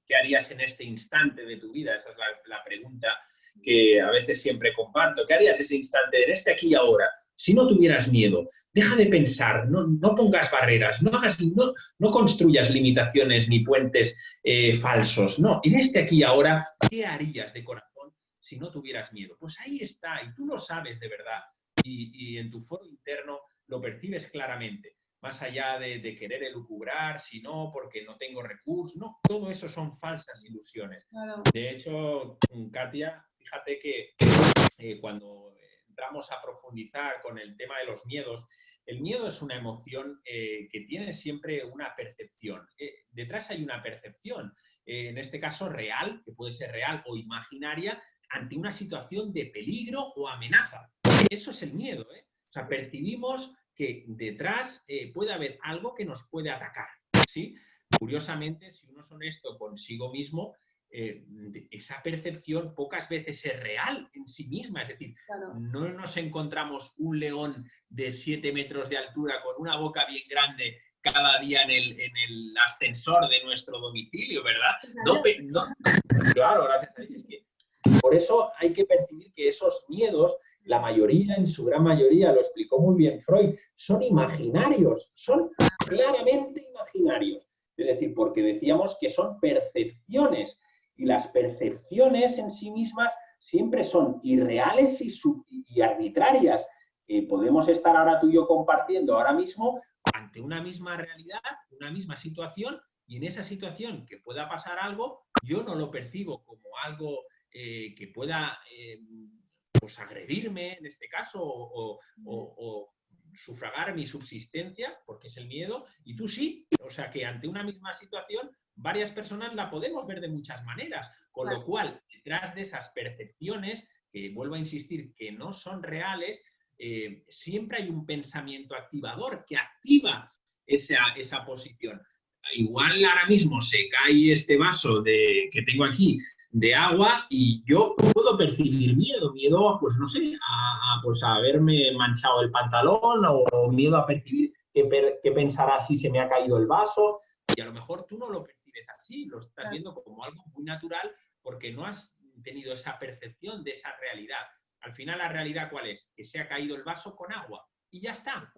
¿Qué harías en este instante de tu vida? Esa es la pregunta que a veces siempre comparto. ¿Qué harías ese instante, en este aquí y ahora? Si no tuvieras miedo, deja de pensar, no pongas barreras, no construyas limitaciones ni puentes falsos. No, en este aquí y ahora, ¿qué harías de corazón si no tuvieras miedo? Pues ahí está, y tú lo sabes de verdad, y en tu foro interno lo percibes claramente. Más allá de querer elucubrar, si no, porque no tengo recursos, no, todo eso son falsas ilusiones. Claro. De hecho, Katia, fíjate que cuando entramos a profundizar con el tema de los miedos, el miedo es una emoción que tiene siempre una percepción. Detrás hay una percepción, en este caso real, que puede ser real o imaginaria, ante una situación de peligro o amenaza. Eso es el miedo, ¿eh? O sea, percibimos que detrás puede haber algo que nos puede atacar, ¿sí? Curiosamente, si uno es honesto consigo mismo, esa percepción pocas veces es real en sí misma. Es decir, claro, no nos encontramos un león de 7 metros de altura con una boca bien grande cada día en el ascensor de nuestro domicilio, ¿verdad? Claro, gracias a Dios. Es que por eso hay que percibir que esos miedos, la mayoría, en su gran mayoría, lo explicó muy bien Freud, son imaginarios, son claramente imaginarios. Es decir, porque decíamos que son percepciones, y las percepciones en sí mismas siempre son irreales y arbitrarias. Podemos estar ahora tú y yo compartiendo ahora mismo ante una misma realidad, una misma situación, y en esa situación que pueda pasar algo, yo no lo percibo como algo que pueda pues agredirme en este caso o sufragar mi subsistencia, porque es el miedo, y tú sí. O sea que ante una misma situación, varias personas la podemos ver de muchas maneras, con lo cual, detrás de esas percepciones, que vuelvo a insistir, que no son reales, siempre hay un pensamiento activador que activa esa posición. Igual ahora mismo se cae este vaso que tengo aquí de agua y yo puedo percibir miedo, pues no sé, pues a haberme manchado el pantalón o miedo a percibir qué pensará si se me ha caído el vaso, y a lo mejor tú no lo percibes así, lo estás viendo como algo muy natural porque no has tenido esa percepción de esa realidad. Al final, ¿la realidad cuál es? Que se ha caído el vaso con agua y ya está,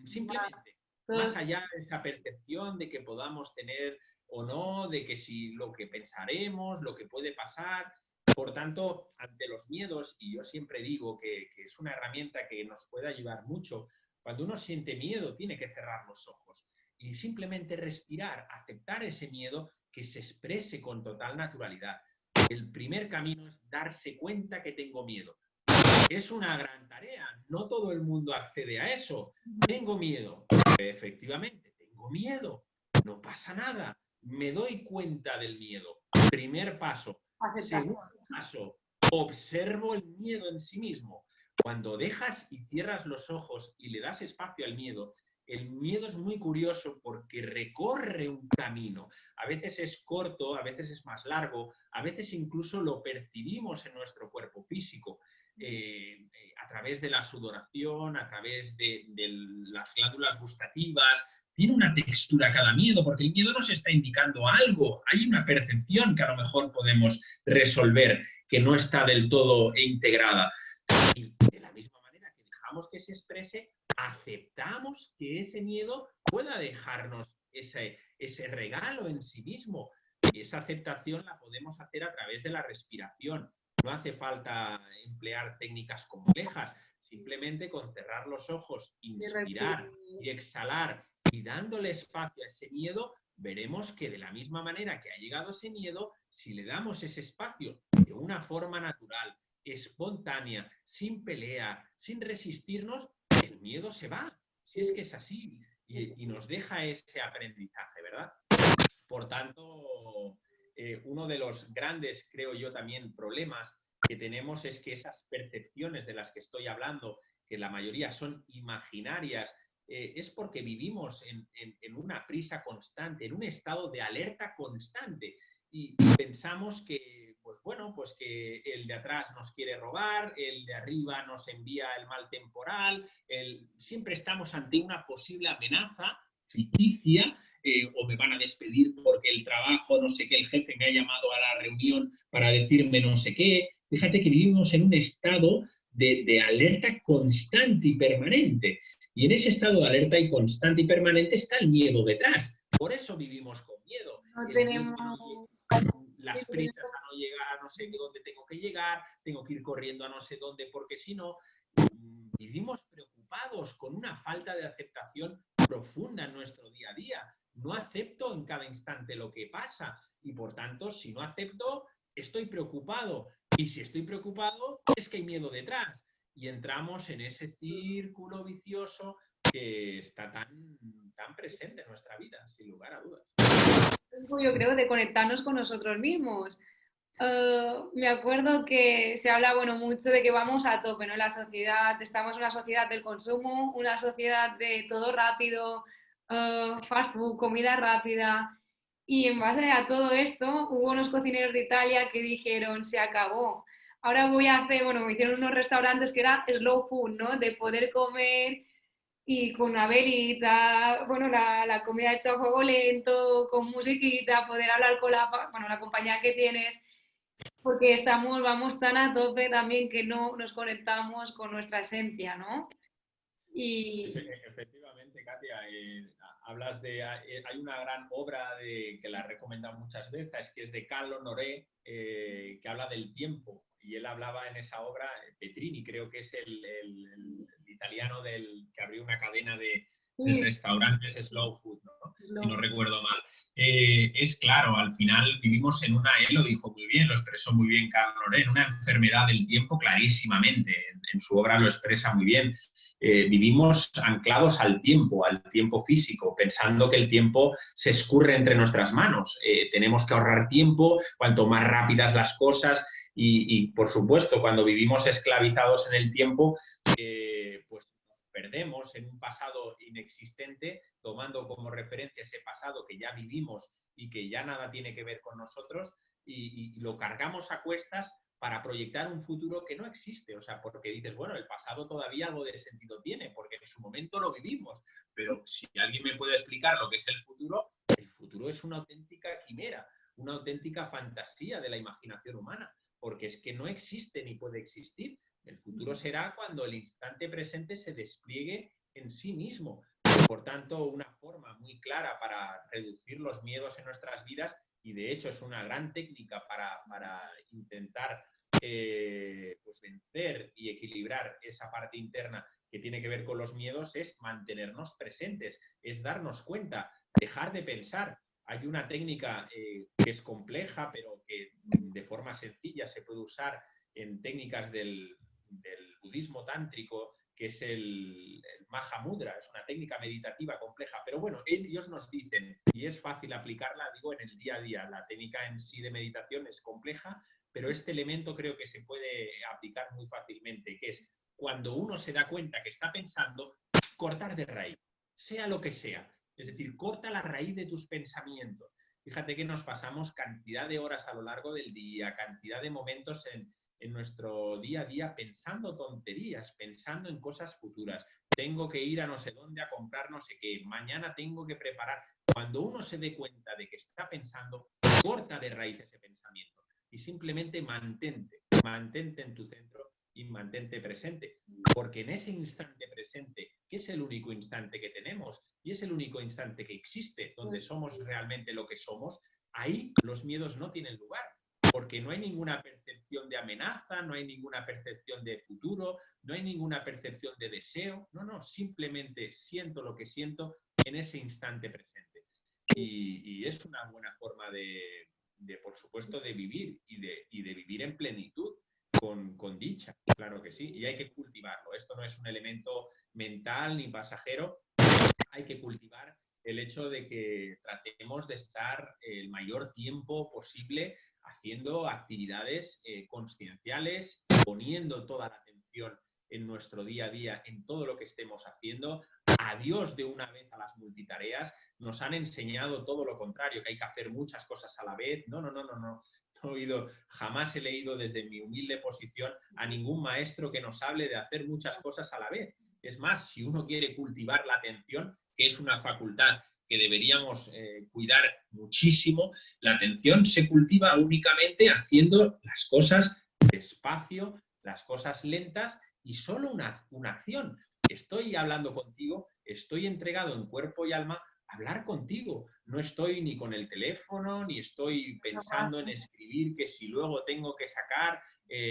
simplemente. Más allá de esa percepción de que podamos tener o no, de que si lo que pensaremos, lo que puede pasar. Por tanto, ante los miedos, y yo siempre digo que es una herramienta que nos puede ayudar mucho, cuando uno siente miedo tiene que cerrar los ojos y simplemente respirar, aceptar ese miedo, que se exprese con total naturalidad. El primer camino es darse cuenta que tengo miedo. Es una gran tarea, no todo el mundo accede a eso. Tengo miedo, efectivamente, tengo miedo, no pasa nada, me doy cuenta del miedo. Primer paso. Segundo paso, observo el miedo en sí mismo. Cuando dejas y cierras los ojos y le das espacio al miedo, el miedo es muy curioso porque recorre un camino. A veces es corto, a veces es más largo, a veces incluso lo percibimos en nuestro cuerpo físico, a través de la sudoración, a través de las glándulas gustativas. Tiene una textura cada miedo, porque el miedo nos está indicando algo. Hay una percepción que a lo mejor podemos resolver, que no está del todo integrada. Y de la misma manera que dejamos que se exprese, aceptamos que ese miedo pueda dejarnos ese regalo en sí mismo. Y esa aceptación la podemos hacer a través de la respiración. No hace falta emplear técnicas complejas, simplemente con cerrar los ojos, inspirar y exhalar y dándole espacio a ese miedo, veremos que de la misma manera que ha llegado ese miedo, si le damos ese espacio de una forma natural, espontánea, sin pelea, sin resistirnos, el miedo se va. Si es que es así y nos deja ese aprendizaje, ¿verdad? Por tanto, uno de los grandes, creo yo, también problemas que tenemos es que esas percepciones de las que estoy hablando, que la mayoría son imaginarias, es porque vivimos en una prisa constante, en un estado de alerta constante y pensamos que, pues bueno, pues que el de atrás nos quiere robar, el de arriba nos envía el mal temporal, siempre estamos ante una posible amenaza ficticia, o me van a despedir porque el trabajo, no sé qué, el jefe me ha llamado a la reunión para decirme no sé qué. Fíjate que vivimos en un estado de alerta constante y permanente. Y en ese estado de alerta y constante y permanente está el miedo detrás. Por eso vivimos con miedo. No tenemos... Las prisas a no llegar a no sé dónde tengo que llegar, tengo que ir corriendo a no sé dónde, porque si no, vivimos preocupados con una falta de aceptación profunda en nuestro día a día. No acepto en cada instante lo que pasa y por tanto, si no acepto, estoy preocupado. Y si estoy preocupado, es que hay miedo detrás. Y entramos en ese círculo vicioso que está tan presente en nuestra vida, sin lugar a dudas. Yo creo de conectarnos con nosotros mismos. Me acuerdo que se habla bueno, mucho de que vamos a tope, ¿no? En la sociedad, estamos en una sociedad del consumo, una sociedad de todo rápido, fast food, comida rápida. Y en base a todo esto, hubo unos cocineros de Italia que dijeron, se acabó. Ahora voy a hacer, bueno, me hicieron unos restaurantes que era slow food, ¿no? De poder comer y con una velita, bueno, la comida hecha a fuego lento, con musiquita, poder hablar con la compañía que tienes, porque vamos tan a tope también que no nos conectamos con nuestra esencia, ¿no? Y... Efectivamente, Katia, hablas de... hay una gran obra que la he recomendado muchas veces, que es de Carlo Honoré, que habla del tiempo. Y él hablaba en esa obra, Petrini, creo que es el italiano que abrió una cadena de restaurantes slow food, ¿no? Si no recuerdo mal. Es claro, al final vivimos en él lo dijo muy bien, lo expresó muy bien Carlo Honoré, en una enfermedad del tiempo clarísimamente. En su obra lo expresa muy bien. Vivimos anclados al tiempo físico, pensando que el tiempo se escurre entre nuestras manos. Tenemos que ahorrar tiempo, cuanto más rápidas las cosas y por supuesto, cuando vivimos esclavizados en el tiempo, pues nos perdemos en un pasado inexistente, tomando como referencia ese pasado que ya vivimos y que ya nada tiene que ver con nosotros y lo cargamos a cuestas para proyectar un futuro que no existe. O sea, porque dices, bueno, el pasado todavía algo de sentido tiene, porque en su momento lo vivimos. Pero si alguien me puede explicar lo que es el futuro es una auténtica quimera, una auténtica fantasía de la imaginación humana, porque es que no existe ni puede existir. El futuro será cuando el instante presente se despliegue en sí mismo. Por tanto, una forma muy clara para reducir los miedos en nuestras vidas, y de hecho es una gran técnica para intentar pues vencer y equilibrar esa parte interna que tiene que ver con los miedos, es mantenernos presentes, es darnos cuenta, dejar de pensar. Hay una técnica que es compleja, pero que de forma sencilla se puede usar en técnicas del budismo tántrico, que es el Mahamudra. Es una técnica meditativa compleja, pero bueno, ellos nos dicen, y es fácil aplicarla, digo, en el día a día. La técnica en sí de meditación es compleja, pero este elemento creo que se puede aplicar muy fácilmente, que es cuando uno se da cuenta que está pensando, cortar de raíz. sea lo que sea. Es decir, corta la raíz de tus pensamientos. Fíjate que nos pasamos cantidad de horas a lo largo del día, cantidad de momentos en nuestro día a día pensando tonterías, pensando en cosas futuras. Tengo que ir a no sé dónde a comprar no sé qué, mañana tengo que preparar. Cuando uno se dé cuenta de que está pensando, corta de raíz ese pensamiento y simplemente mantente en tu centro y mantente presente. Porque en ese instante presente, que es el único instante que tenemos y es el único instante que existe, donde somos realmente lo que somos, ahí los miedos no tienen lugar. Porque no hay ninguna percepción de amenaza, no hay ninguna percepción de futuro, no hay ninguna percepción de deseo. No, simplemente siento lo que siento en ese instante presente. Y es una buena forma por supuesto, de vivir y de vivir en plenitud, con dicha, claro que sí. Y hay que cultivarlo. Esto no es un elemento mental ni pasajero. Hay que cultivar el hecho de que tratemos de estar el mayor tiempo posible haciendo actividades conscienciales, poniendo toda la atención en nuestro día a día, en todo lo que estemos haciendo. Adiós de una vez a las multitareas. Nos han enseñado todo lo contrario, que hay que hacer muchas cosas a la vez. No. Jamás he leído desde mi humilde posición a ningún maestro que nos hable de hacer muchas cosas a la vez. Es más, si uno quiere cultivar la atención, que es una facultad que deberíamos cuidar muchísimo, la atención se cultiva únicamente haciendo las cosas despacio, las cosas lentas y solo una acción. Estoy hablando contigo, estoy entregado en cuerpo y alma a hablar contigo. No estoy ni con el teléfono, ni estoy pensando en escribir que si luego tengo que sacar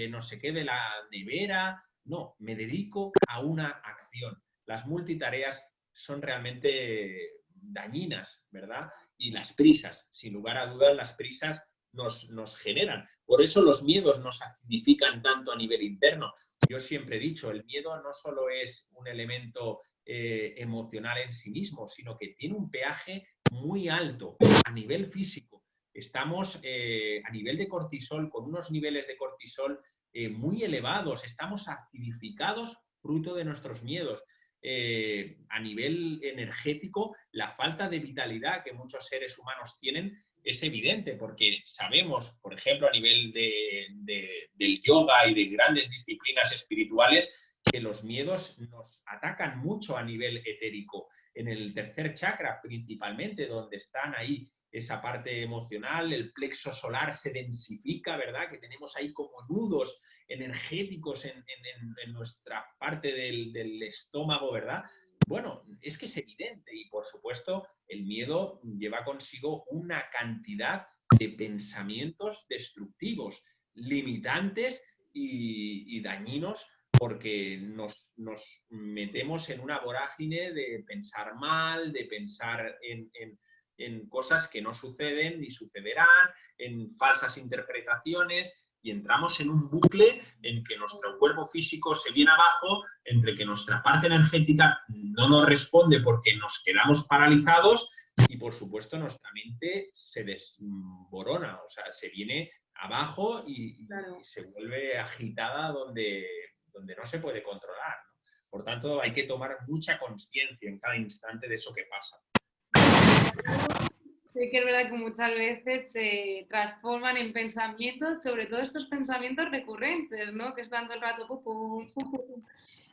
no sé qué de la nevera. No, me dedico a una acción. Las multitareas son realmente dañinas, ¿verdad? Y las prisas, sin lugar a dudas, las prisas nos generan. Por eso los miedos nos acidifican tanto a nivel interno. Yo siempre he dicho, el miedo no solo es un elemento emocional en sí mismo, sino que tiene un peaje muy alto a nivel físico. Estamos a nivel de cortisol, con unos niveles de cortisol muy elevados, estamos acidificados fruto de nuestros miedos. A nivel energético, la falta de vitalidad que muchos seres humanos tienen es evidente, porque sabemos, por ejemplo, a nivel del yoga y de grandes disciplinas espirituales, que los miedos nos atacan mucho a nivel etérico, en el tercer chakra principalmente, donde están ahí esa parte emocional, el plexo solar se densifica, ¿verdad? Que tenemos ahí como nudos energéticos en nuestra parte del estómago, ¿verdad? Bueno, es que es evidente y por supuesto el miedo lleva consigo una cantidad de pensamientos destructivos, limitantes y dañinos, porque nos metemos en una vorágine de pensar mal, de pensar en cosas que no suceden ni sucederán, en falsas interpretaciones, y entramos en un bucle en que nuestro cuerpo físico se viene abajo, entre que nuestra parte energética no nos responde porque nos quedamos paralizados y, por supuesto, nuestra mente se desborona, o sea, se viene abajo y se vuelve agitada donde no se puede controlar, ¿no? Por tanto, hay que tomar mucha conciencia en cada instante de eso que pasa. Sí que es verdad que muchas veces se transforman en pensamientos, sobre todo estos pensamientos recurrentes, ¿no? Que están todo el rato pum, pum, pum.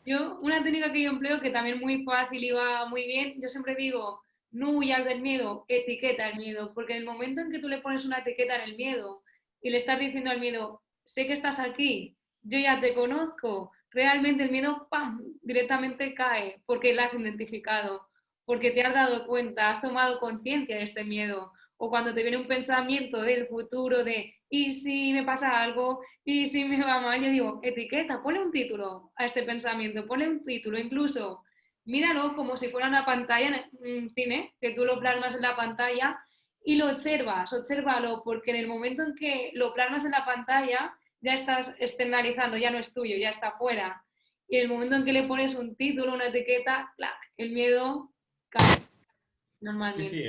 Yo, una técnica que yo empleo que también muy fácil y va muy bien, yo siempre digo, no huyas del miedo, etiqueta el miedo, porque en el momento en que tú le pones una etiqueta en el miedo y le estás diciendo al miedo, sé que estás aquí, yo ya te conozco, realmente el miedo, ¡pam!, directamente cae porque lo has identificado, porque te has dado cuenta, has tomado conciencia de este miedo. O cuando te viene un pensamiento del futuro de, ¿y si me pasa algo? ¿Y si me va mal? Yo digo, etiqueta, ponle un título a este pensamiento, ponle un título, incluso míralo como si fuera una pantalla en un cine, que tú lo plasmas en la pantalla y lo observas, obsérvalo, porque en el momento en que lo plasmas en la pantalla ya estás externalizando, ya no es tuyo, ya está fuera. Y en el momento en que le pones un título, una etiqueta, ¡clac!, el miedo cae normalmente. Sí,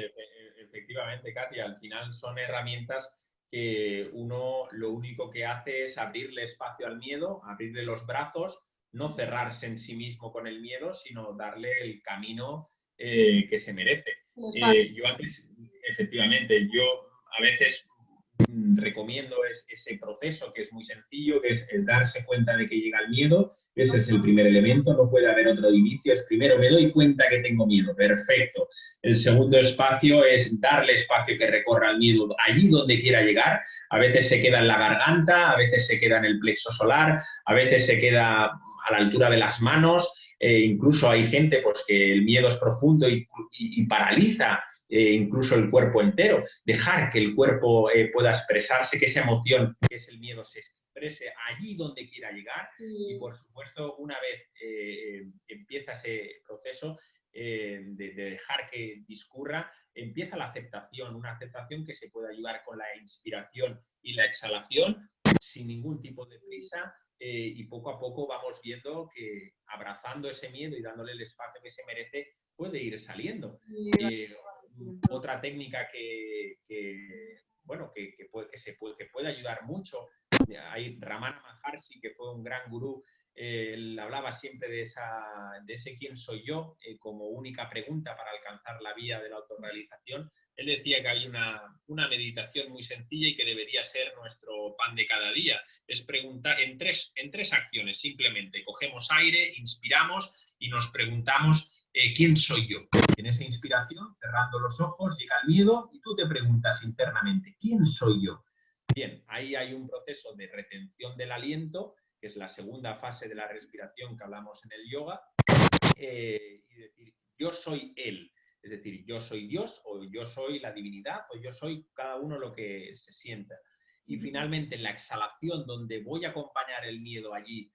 efectivamente, Katia, al final son herramientas que uno lo único que hace es abrirle espacio al miedo, abrirle los brazos, no cerrarse en sí mismo con el miedo, sino darle el camino que se merece. Los padres. Yo antes, efectivamente, yo a veces recomiendo ese proceso que es muy sencillo, que es el darse cuenta de que llega el miedo. Ese es el primer elemento, no puede haber otro inicio. Es primero, me doy cuenta que tengo miedo, perfecto. El segundo espacio es darle espacio que recorra el miedo allí donde quiera llegar. A veces se queda en la garganta, a veces se queda en el plexo solar, a veces se queda a la altura de las manos. Incluso hay gente pues, que el miedo es profundo y paraliza incluso el cuerpo entero. Dejar que el cuerpo pueda expresarse, que esa emoción, que es el miedo, se exprese allí donde quiera llegar. Y por supuesto, una vez empieza ese proceso de dejar que discurra, empieza la aceptación, una aceptación que se puede ayudar con la inspiración y la exhalación sin ningún tipo de prisa. Y poco a poco vamos viendo que abrazando ese miedo y dándole el espacio que se merece, puede ir saliendo. Otra técnica que puede ayudar mucho, hay Ramana Maharshi, que fue un gran gurú, él hablaba siempre de ese quién soy yo como única pregunta para alcanzar la vía de la autorrealización. Él decía que hay una meditación muy sencilla y que debería ser nuestro pan de cada día. Es preguntar en tres acciones, simplemente. Cogemos aire, inspiramos y nos preguntamos ¿quién soy yo? En esa inspiración, cerrando los ojos, llega el miedo y tú te preguntas internamente ¿quién soy yo? Bien, ahí hay un proceso de retención del aliento, que es la segunda fase de la respiración que hablamos en el yoga, y decir yo soy él. Es decir, yo soy Dios o yo soy la divinidad o yo soy cada uno lo que se sienta. Y finalmente en la exhalación, donde voy a acompañar el miedo allí,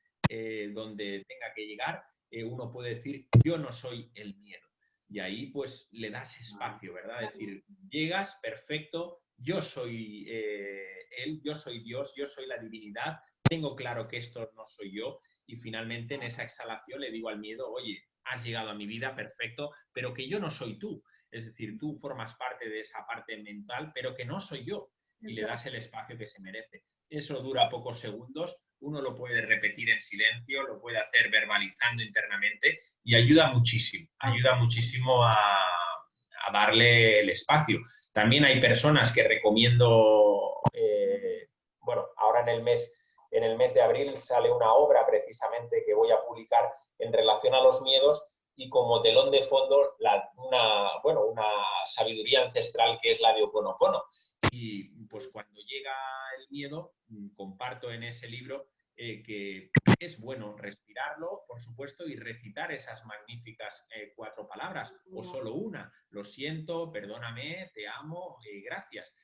donde tenga que llegar, uno puede decir yo no soy el miedo. Y ahí pues le das espacio, ¿verdad? Es decir, llegas, perfecto, yo soy él, yo soy Dios, yo soy la divinidad, tengo claro que esto no soy yo. Y finalmente en esa exhalación le digo al miedo, oye, has llegado a mi vida, perfecto, pero que yo no soy tú. Es decir, tú formas parte de esa parte mental, pero que no soy yo. Y le das el espacio que se merece. Eso dura pocos segundos, uno lo puede repetir en silencio, lo puede hacer verbalizando internamente y ayuda muchísimo a darle el espacio. También hay personas que recomiendo, bueno, ahora en el mes de abril sale una obra precisamente que voy a publicar en relación a los miedos y como telón de fondo una sabiduría ancestral que es la de Ho'oponopono. Y pues cuando llega el miedo, comparto en ese libro que es bueno respirarlo, por supuesto, y recitar esas magníficas 4 palabras, o solo una, lo siento, perdóname, te amo, gracias.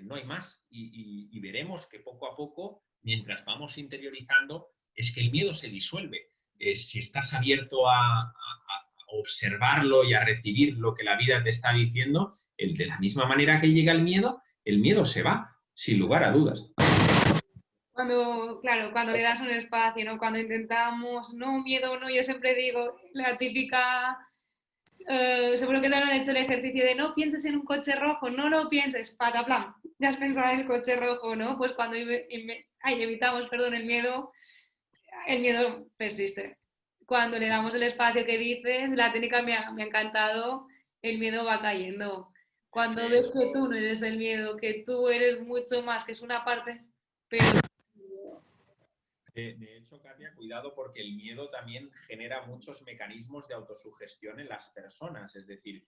No hay más. Y veremos que poco a poco, mientras vamos interiorizando, es que el miedo se disuelve. Si estás abierto a observarlo y a recibir lo que la vida te está diciendo, de la misma manera que llega el miedo se va, sin lugar a dudas. Cuando le das un espacio, ¿no? Cuando intentamos, no, miedo, no, yo siempre digo, la típica, seguro que te han hecho el ejercicio de no pienses en un coche rojo, no lo pienses, pataplam, ya has pensado en el coche rojo, ¿no? Pues cuando evitamos, el miedo persiste. Cuando le damos el espacio que dices, la técnica me ha encantado, el miedo va cayendo. Cuando ves que tú no eres el miedo, que tú eres mucho más, que es una parte, pero de hecho, Katia, cuidado porque el miedo también genera muchos mecanismos de autosugestión en las personas. Es decir,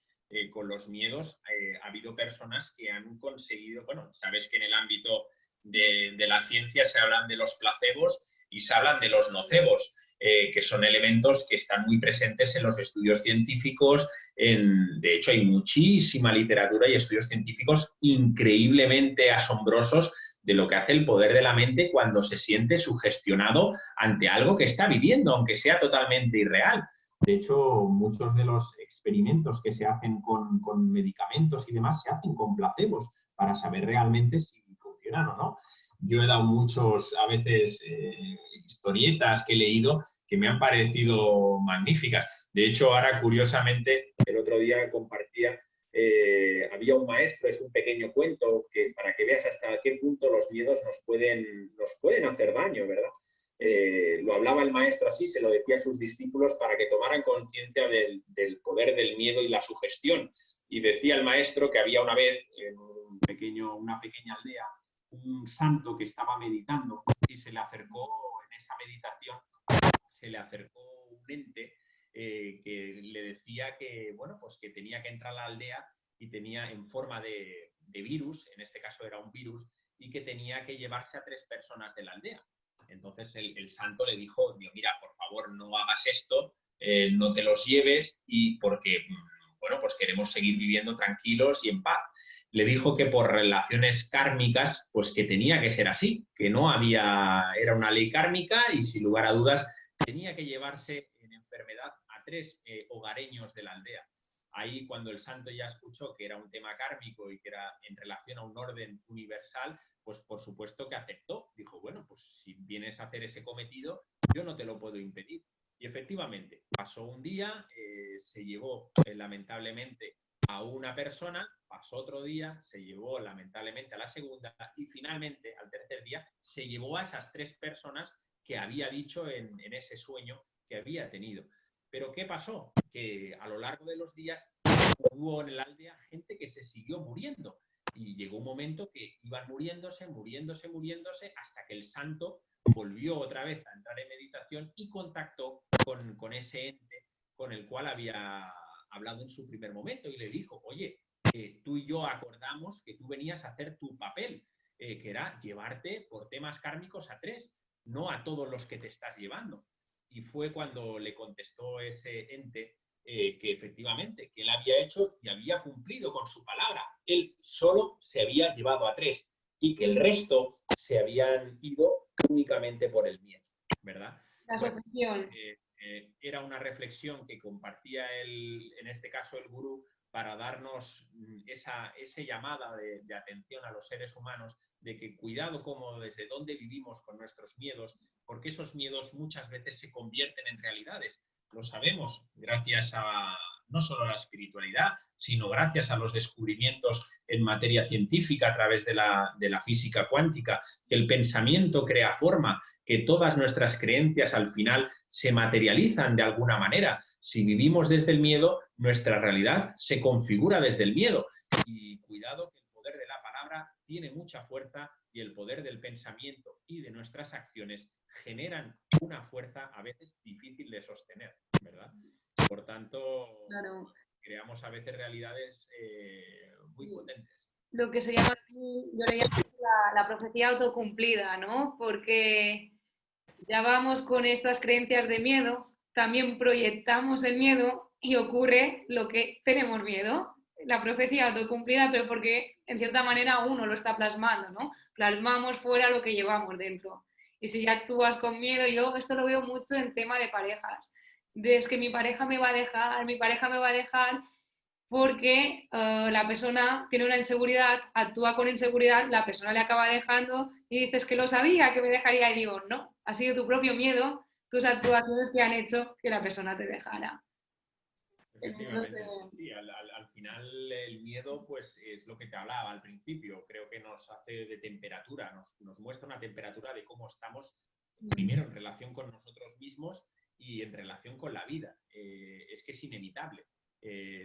con los miedos ha habido personas que han conseguido, bueno, sabes que en el ámbito de la ciencia se hablan de los placebos y se hablan de los nocebos, que son elementos que están muy presentes en los estudios científicos. De hecho, hay muchísima literatura y estudios científicos increíblemente asombrosos de lo que hace el poder de la mente cuando se siente sugestionado ante algo que está viviendo, aunque sea totalmente irreal. De hecho, muchos de los experimentos que se hacen con medicamentos y demás se hacen con placebos para saber realmente si funcionan o no. Yo he dado a veces, historietas que he leído que me han parecido magníficas. De hecho, ahora, curiosamente, el otro día compartía había un maestro, es un pequeño cuento que para que veas hasta qué punto los miedos nos pueden hacer daño, ¿verdad? lo hablaba el maestro así, se lo decía a sus discípulos para que tomaran conciencia del poder del miedo y la sugestión. Y decía el maestro que había una vez en una pequeña aldea un santo que estaba meditando y se le acercó en esa meditación, se le acercó un ente que le decía que, bueno, pues que tenía que entrar a la aldea y tenía en forma de virus, en este caso era un virus, y que tenía que llevarse a 3 personas de la aldea. Entonces el santo le dijo, mira, por favor, no hagas esto, no te los lleves, y porque, bueno, pues queremos seguir viviendo tranquilos y en paz. Le dijo que por relaciones kármicas, pues que tenía que ser así, que no había, era una ley kármica y sin lugar a dudas tenía que llevarse en enfermedad a 3 hogareños de la aldea. Ahí cuando el santo ya escuchó que era un tema kármico y que era en relación a un orden universal, pues por supuesto que aceptó. Dijo, bueno, pues si vienes a hacer ese cometido, yo no te lo puedo impedir. Y efectivamente, pasó un día, se llevó lamentablemente a una persona, pasó otro día, se llevó lamentablemente a la segunda y finalmente al tercer día se llevó a esas 3 personas que había dicho en ese sueño que había tenido. Pero ¿qué pasó? Que a lo largo de los días hubo en la aldea gente que se siguió muriendo y llegó un momento que iban muriéndose hasta que el santo volvió otra vez a entrar en meditación y contactó con ese ente con el cual había hablado en su primer momento y le dijo, oye, tú y yo acordamos que tú venías a hacer tu papel, que era llevarte por temas kármicos a 3, no a todos los que te estás llevando. Y fue cuando le contestó ese ente que efectivamente, que él había hecho y había cumplido con su palabra. Él solo se había llevado a 3 y que el resto se habían ido únicamente por el miedo, ¿verdad? La asociación. Era una reflexión que compartía en este caso el gurú, para darnos esa llamada de atención a los seres humanos, de que cuidado como desde dónde vivimos con nuestros miedos, porque esos miedos muchas veces se convierten en realidades. Lo sabemos gracias a no solo a la espiritualidad, sino gracias a los descubrimientos en materia científica a través de la física cuántica, que el pensamiento crea forma, que todas nuestras creencias al final se materializan de alguna manera. Si vivimos desde el miedo, nuestra realidad se configura desde el miedo. Y cuidado, que el poder de la palabra tiene mucha fuerza y el poder del pensamiento y de nuestras acciones generan una fuerza a veces difícil de sostener, ¿verdad? Por tanto, claro, creamos a veces realidades muy potentes. Lo que se llama, yo le llamo la profecía autocumplida, ¿no? Porque ya vamos con estas creencias de miedo, también proyectamos el miedo y ocurre lo que tenemos miedo. La profecía autocumplida, pero porque en cierta manera uno lo está plasmando, ¿no? Plasmamos fuera lo que llevamos dentro. Y si ya actúas con miedo, yo esto lo veo mucho en tema de parejas. Es que mi pareja me va a dejar porque la persona tiene una inseguridad, actúa con inseguridad, la persona le acaba dejando y dices que lo sabía, que me dejaría, y digo, no, ha sido tu propio miedo, tus actuaciones que han hecho que la persona te dejara. Efectivamente, sí, al final el miedo pues es lo que te hablaba al principio, creo que nos hace de temperatura, nos muestra una temperatura de cómo estamos primero en relación con nosotros mismos y en relación con la vida. Es que es inevitable.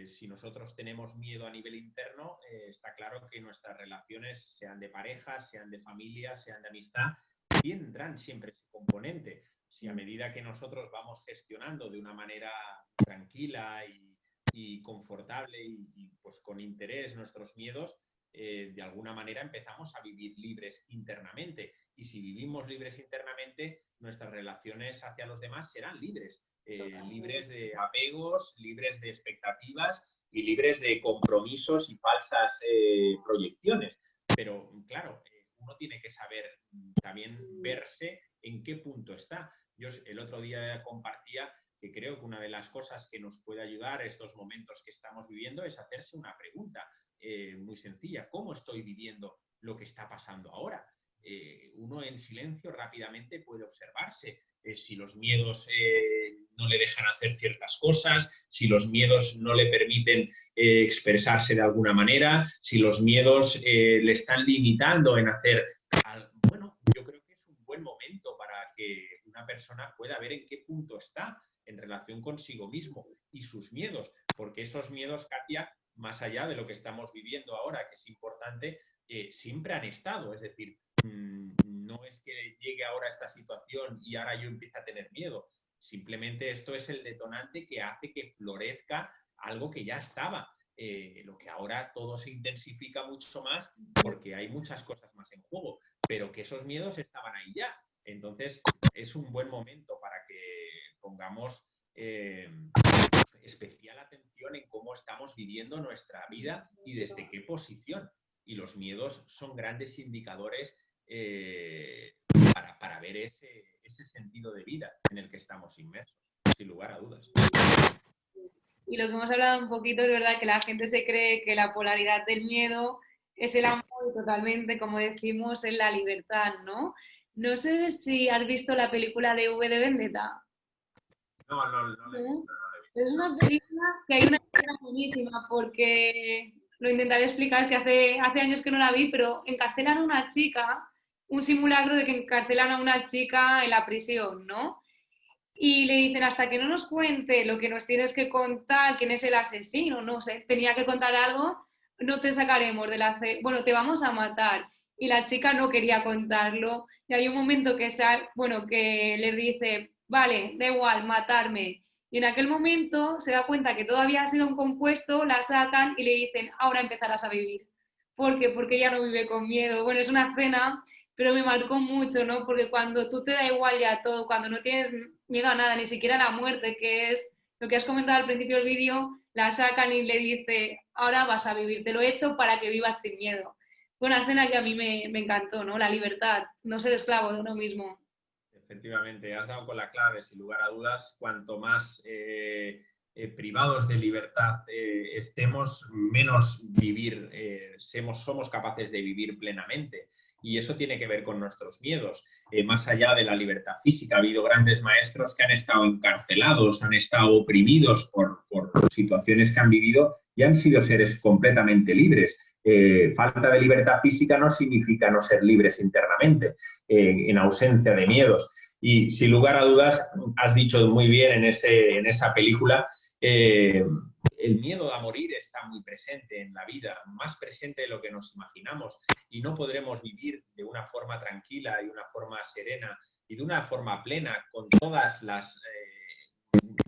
Si nosotros tenemos miedo a nivel interno, está claro que nuestras relaciones, sean de pareja, sean de familia, sean de amistad, tendrán siempre ese componente. Si a medida que nosotros vamos gestionando de una manera tranquila y confortable y pues con interés nuestros miedos, de alguna manera empezamos a vivir libres internamente. Y si vivimos libres internamente, nuestras relaciones hacia los demás serán libres. Libres de apegos, libres de expectativas y libres de compromisos y falsas proyecciones. Pero claro, uno tiene que saber también verse en qué punto está. Yo el otro día compartía que creo que una de las cosas que nos puede ayudar a estos momentos que estamos viviendo es hacerse una pregunta muy sencilla. ¿Cómo estoy viviendo lo que está pasando ahora? Uno en silencio rápidamente puede observarse si los miedos no le dejan hacer ciertas cosas, si los miedos no le permiten expresarse de alguna manera, si los miedos le están limitando en hacer... Bueno, yo creo que es un buen momento para que persona pueda ver en qué punto está en relación consigo mismo y sus miedos, porque esos miedos, Katia, más allá de lo que estamos viviendo ahora, que es importante, siempre han estado. Es decir, no es que llegue ahora esta situación y ahora yo empiece a tener miedo. Simplemente esto es el detonante que hace que florezca algo que ya estaba. Lo que ahora todo se intensifica mucho más porque hay muchas cosas más en juego, pero que esos miedos estaban ahí ya. Entonces, es un buen momento para que pongamos especial atención en cómo estamos viviendo nuestra vida y desde qué posición. Y los miedos son grandes indicadores para ver ese sentido de vida en el que estamos inmersos, sin lugar a dudas. Y lo que hemos hablado un poquito es verdad que la gente se cree que la polaridad del miedo es el amor y totalmente, como decimos, es la libertad, ¿no? No sé si has visto la película de V de Vendetta. No la he visto, no la he visto. Es una película que hay una escena buenísima porque lo intentaré explicar, es que hace años que no la vi, pero encarcelan a una chica, un simulacro de que encarcelan a una chica en la prisión, ¿no? Y le dicen, hasta que no nos cuente lo que nos tienes que contar, quién es el asesino, no sé, tenía que contar algo, no te sacaremos de la... Bueno, te vamos a matar. Y la chica no quería contarlo. Y hay un momento que les dice, vale, da igual, matarme. Y en aquel momento se da cuenta que todavía ha sido un compuesto, la sacan y le dicen, ahora empezarás a vivir. ¿Por qué? Porque ella no vive con miedo. Bueno, es una escena, pero me marcó mucho, ¿no? Porque cuando tú te da igual ya todo, cuando no tienes miedo a nada, ni siquiera a la muerte, que es lo que has comentado al principio del vídeo, la sacan y le dice, ahora vas a vivir, te lo he hecho para que vivas sin miedo. Fue una escena que a mí me encantó, ¿no? La libertad, no ser esclavo de uno mismo. Efectivamente, has dado con la clave, sin lugar a dudas. Cuanto más privados de libertad estemos, menos somos capaces de vivir plenamente. Y eso tiene que ver con nuestros miedos. Más allá de la libertad física, ha habido grandes maestros que han estado encarcelados, han estado oprimidos por situaciones que han vivido y han sido seres completamente libres. Falta de libertad física no significa no ser libres internamente, en ausencia de miedos. Y sin lugar a dudas, has dicho muy bien en esa película, el miedo a morir está muy presente en la vida, más presente de lo que nos imaginamos, y no podremos vivir de una forma tranquila y una forma serena y de una forma plena con todas las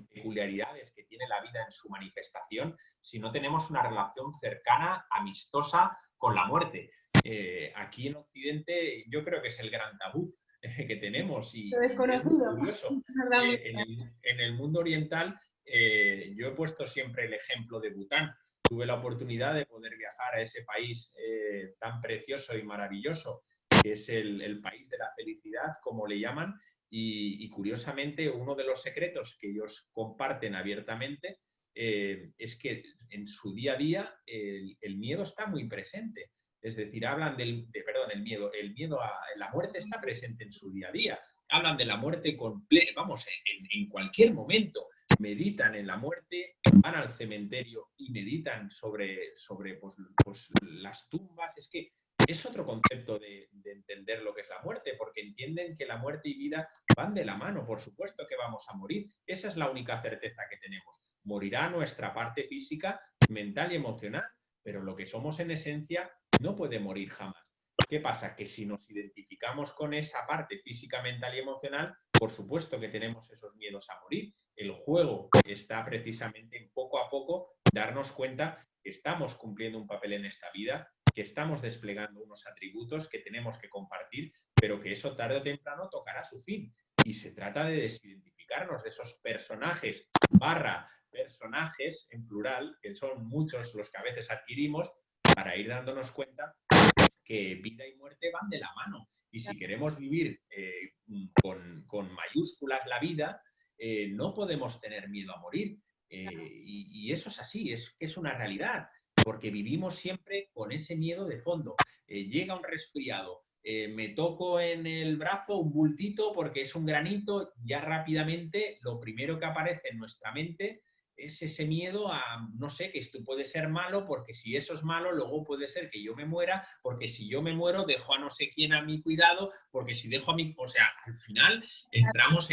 peculiaridades que tiene la vida en su manifestación si no tenemos una relación cercana, amistosa con la muerte. Aquí en Occidente yo creo que es el gran tabú que tenemos y Lo desconocido. es muy curioso. En el mundo oriental yo he puesto siempre el ejemplo de Bután. Tuve la oportunidad de poder viajar a ese país tan precioso y maravilloso, que es el país de la felicidad, como le llaman, y curiosamente uno de los secretos que ellos comparten abiertamente es que en su día a día el miedo está muy presente. Es decir, hablan el miedo a la muerte está presente en su día a día. Hablan de la muerte en cualquier momento. Meditan en la muerte, van al cementerio y meditan sobre las tumbas. Es que es otro concepto de entender lo que es la muerte, porque entienden que la muerte y vida van de la mano. Por supuesto que vamos a morir. Esa es la única certeza que tenemos. Morirá nuestra parte física, mental y emocional, pero lo que somos en esencia no puede morir jamás. ¿Qué pasa? Que si nos identificamos con esa parte física, mental y emocional, por supuesto que tenemos esos miedos a morir. El juego está precisamente en poco a poco darnos cuenta que estamos cumpliendo un papel en esta vida, que estamos desplegando unos atributos que tenemos que compartir, pero que eso tarde o temprano tocará su fin. Y se trata de desidentificarnos de esos personajes en plural, que son muchos los que a veces adquirimos, para ir dándonos cuenta que vida y muerte van de la mano. Y si queremos vivir con mayúsculas la vida, no podemos tener miedo a morir. Y eso es así, es una realidad, porque vivimos siempre con ese miedo de fondo. Llega un resfriado, me toco en el brazo un bultito porque es un granito, ya rápidamente lo primero que aparece en nuestra mente es ese miedo a, no sé, que esto puede ser malo, porque si eso es malo, luego puede ser que yo me muera, porque si yo me muero, dejo a no sé quién a mi cuidado, porque si dejo a mi... O sea, al final entramos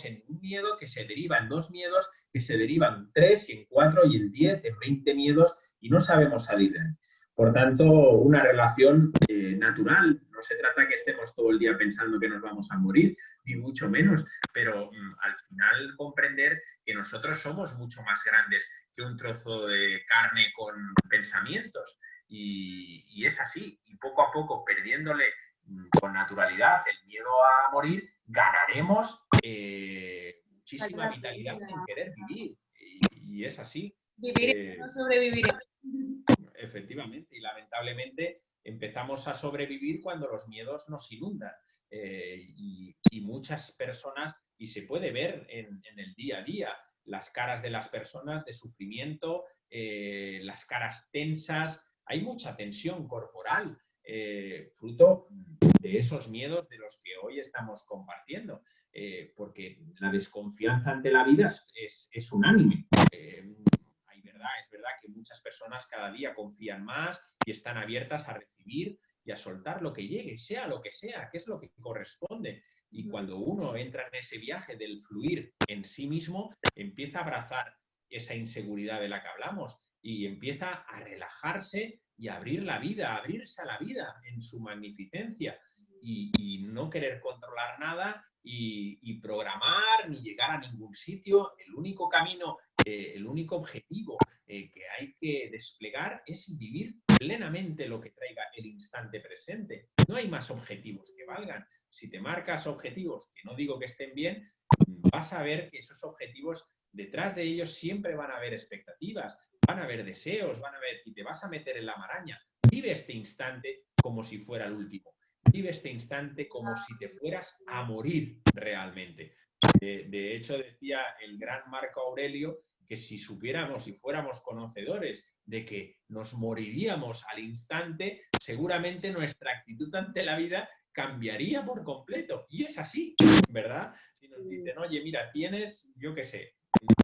en un miedo que se deriva en 2 miedos, que se derivan en 3 y en 4 y en 10, en 20 miedos, y no sabemos salir de ahí. Por tanto, una relación natural. No se trata que estemos todo el día pensando que nos vamos a morir, ni mucho menos, pero al final comprender que nosotros somos mucho más grandes que un trozo de carne con pensamientos. Y es así. Y poco a poco, perdiéndole con naturalidad el miedo a morir, ganaremos muchísima vitalidad en querer vivir. Y es así. Vivir, no sobrevivir. Efectivamente, y lamentablemente empezamos a sobrevivir cuando los miedos nos inundan. Y muchas personas, y se puede ver en el día a día, las caras de las personas de sufrimiento, las caras tensas, hay mucha tensión corporal, fruto de esos miedos de los que hoy estamos compartiendo, porque la desconfianza ante la vida es unánime. Es verdad que muchas personas cada día confían más y están abiertas a recibir y a soltar lo que llegue, sea lo que sea, que es lo que corresponde. Y cuando uno entra en ese viaje del fluir en sí mismo, empieza a abrazar esa inseguridad de la que hablamos y empieza a relajarse y a abrir la vida, a abrirse a la vida en su magnificencia y no querer controlar nada y programar ni llegar a ningún sitio. El único camino, el único objetivo que hay que desplegar es vivir plenamente lo que traiga el instante presente. No hay más objetivos que valgan. Si te marcas objetivos que no digo que estén bien, vas a ver que esos objetivos, detrás de ellos siempre van a haber expectativas, van a haber deseos, y te vas a meter en la maraña. Vive este instante como si fuera el último. Vive este instante como si te fueras a morir realmente. De hecho, decía el gran Marco Aurelio que si supiéramos y fuéramos conocedores de que nos moriríamos al instante, seguramente nuestra actitud ante la vida cambiaría por completo. Y es así, ¿verdad? Si nos dicen, oye, mira, tienes, yo qué sé,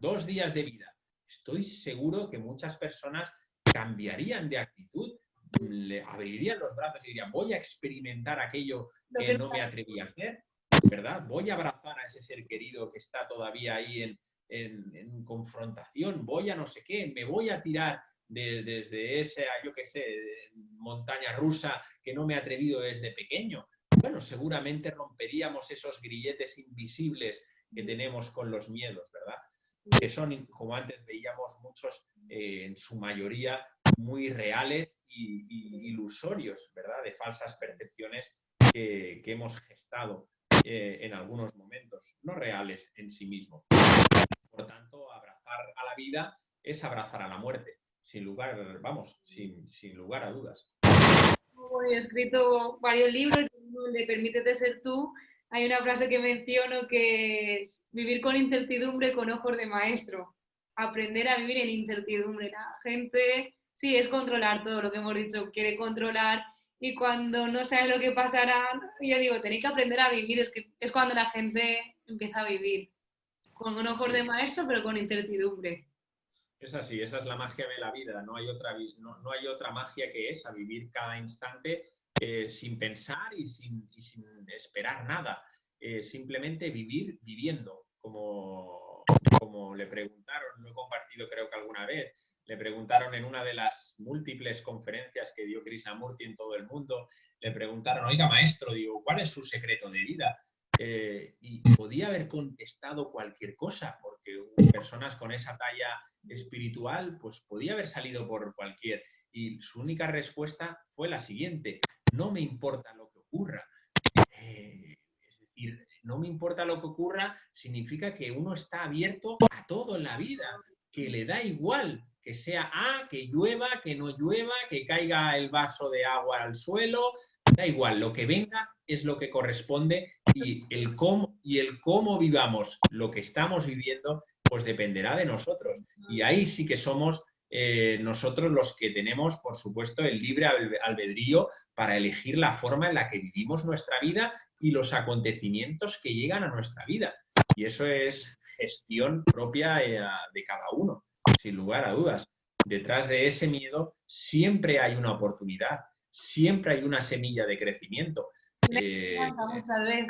2 días de vida, estoy seguro que muchas personas cambiarían de actitud, le abrirían los brazos y dirían, voy a experimentar aquello que no me atreví a hacer, ¿verdad? Voy a abrazar a ese ser querido que está todavía ahí en confrontación, voy a no sé qué, me voy a tirar desde esa, yo qué sé, montaña rusa que no me he atrevido desde pequeño. Bueno, seguramente romperíamos esos grilletes invisibles que tenemos con los miedos, ¿verdad? Que son, como antes veíamos, muchos, en su mayoría, muy reales y ilusorios, ¿verdad? De falsas percepciones que hemos gestado en algunos momentos, no reales en sí mismos. Por tanto, abrazar a la vida es abrazar a la muerte, sin lugar a dudas. He escrito varios libros donde Permítete ser tú. Hay una frase que menciono que es vivir con incertidumbre con ojos de maestro. Aprender a vivir en incertidumbre. La gente, sí, es controlar todo lo que hemos dicho, quiere controlar y cuando no sabe lo que pasará, yo digo, tenéis que aprender a vivir, es cuando la gente empieza a vivir. Con ojos de maestro, pero con incertidumbre. Es así, esa es la magia de la vida. No hay otra magia que esa, vivir cada instante sin pensar y sin esperar nada. Simplemente vivir viviendo, como le preguntaron, lo he compartido creo que alguna vez, le preguntaron en una de las múltiples conferencias que dio Krishnamurti en todo el mundo, le preguntaron, oiga maestro, digo, ¿cuál es su secreto de vida? Y podía haber contestado cualquier cosa, porque personas con esa talla espiritual, pues podía haber salido por cualquier. Y su única respuesta fue la siguiente: no me importa lo que ocurra. Es decir, no me importa lo que ocurra significa que uno está abierto a todo en la vida, que le da igual que sea que llueva, que no llueva, que caiga el vaso de agua al suelo, da igual, lo que venga es lo que corresponde y el cómo vivamos lo que estamos viviendo pues dependerá de nosotros. Y ahí sí que somos nosotros los que tenemos, por supuesto, el libre albedrío para elegir la forma en la que vivimos nuestra vida y los acontecimientos que llegan a nuestra vida. Y eso es gestión propia de cada uno, sin lugar a dudas. Detrás de ese miedo siempre hay una oportunidad, siempre hay una semilla de crecimiento. Muchas veces.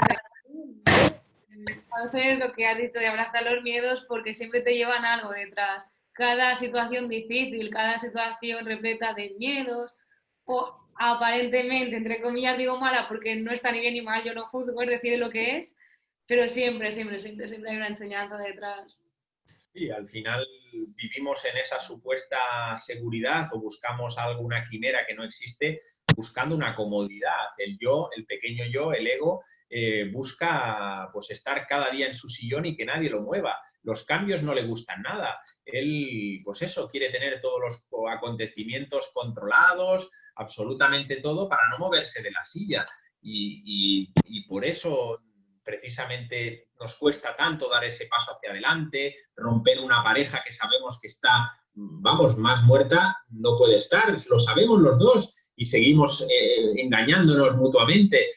A veces lo que has dicho de abrazar los miedos porque siempre te llevan algo detrás. Cada situación difícil, cada situación repleta de miedos o aparentemente, entre comillas digo mala porque no está ni bien ni mal, yo no juzgo, es decir lo que es, pero siempre hay una enseñanza detrás. Sí, al final vivimos en esa supuesta seguridad o buscamos alguna quimera que no existe, buscando una comodidad. El yo, el pequeño yo, el ego, busca pues estar cada día en su sillón y que nadie lo mueva. Los cambios no le gustan nada. Él, pues eso, quiere tener todos los acontecimientos controlados, absolutamente todo, para no moverse de la silla. Y por eso precisamente nos cuesta tanto dar ese paso hacia adelante, romper una pareja que sabemos que está, vamos, más muerta no puede estar, lo sabemos los dos y seguimos engañándonos mutuamente.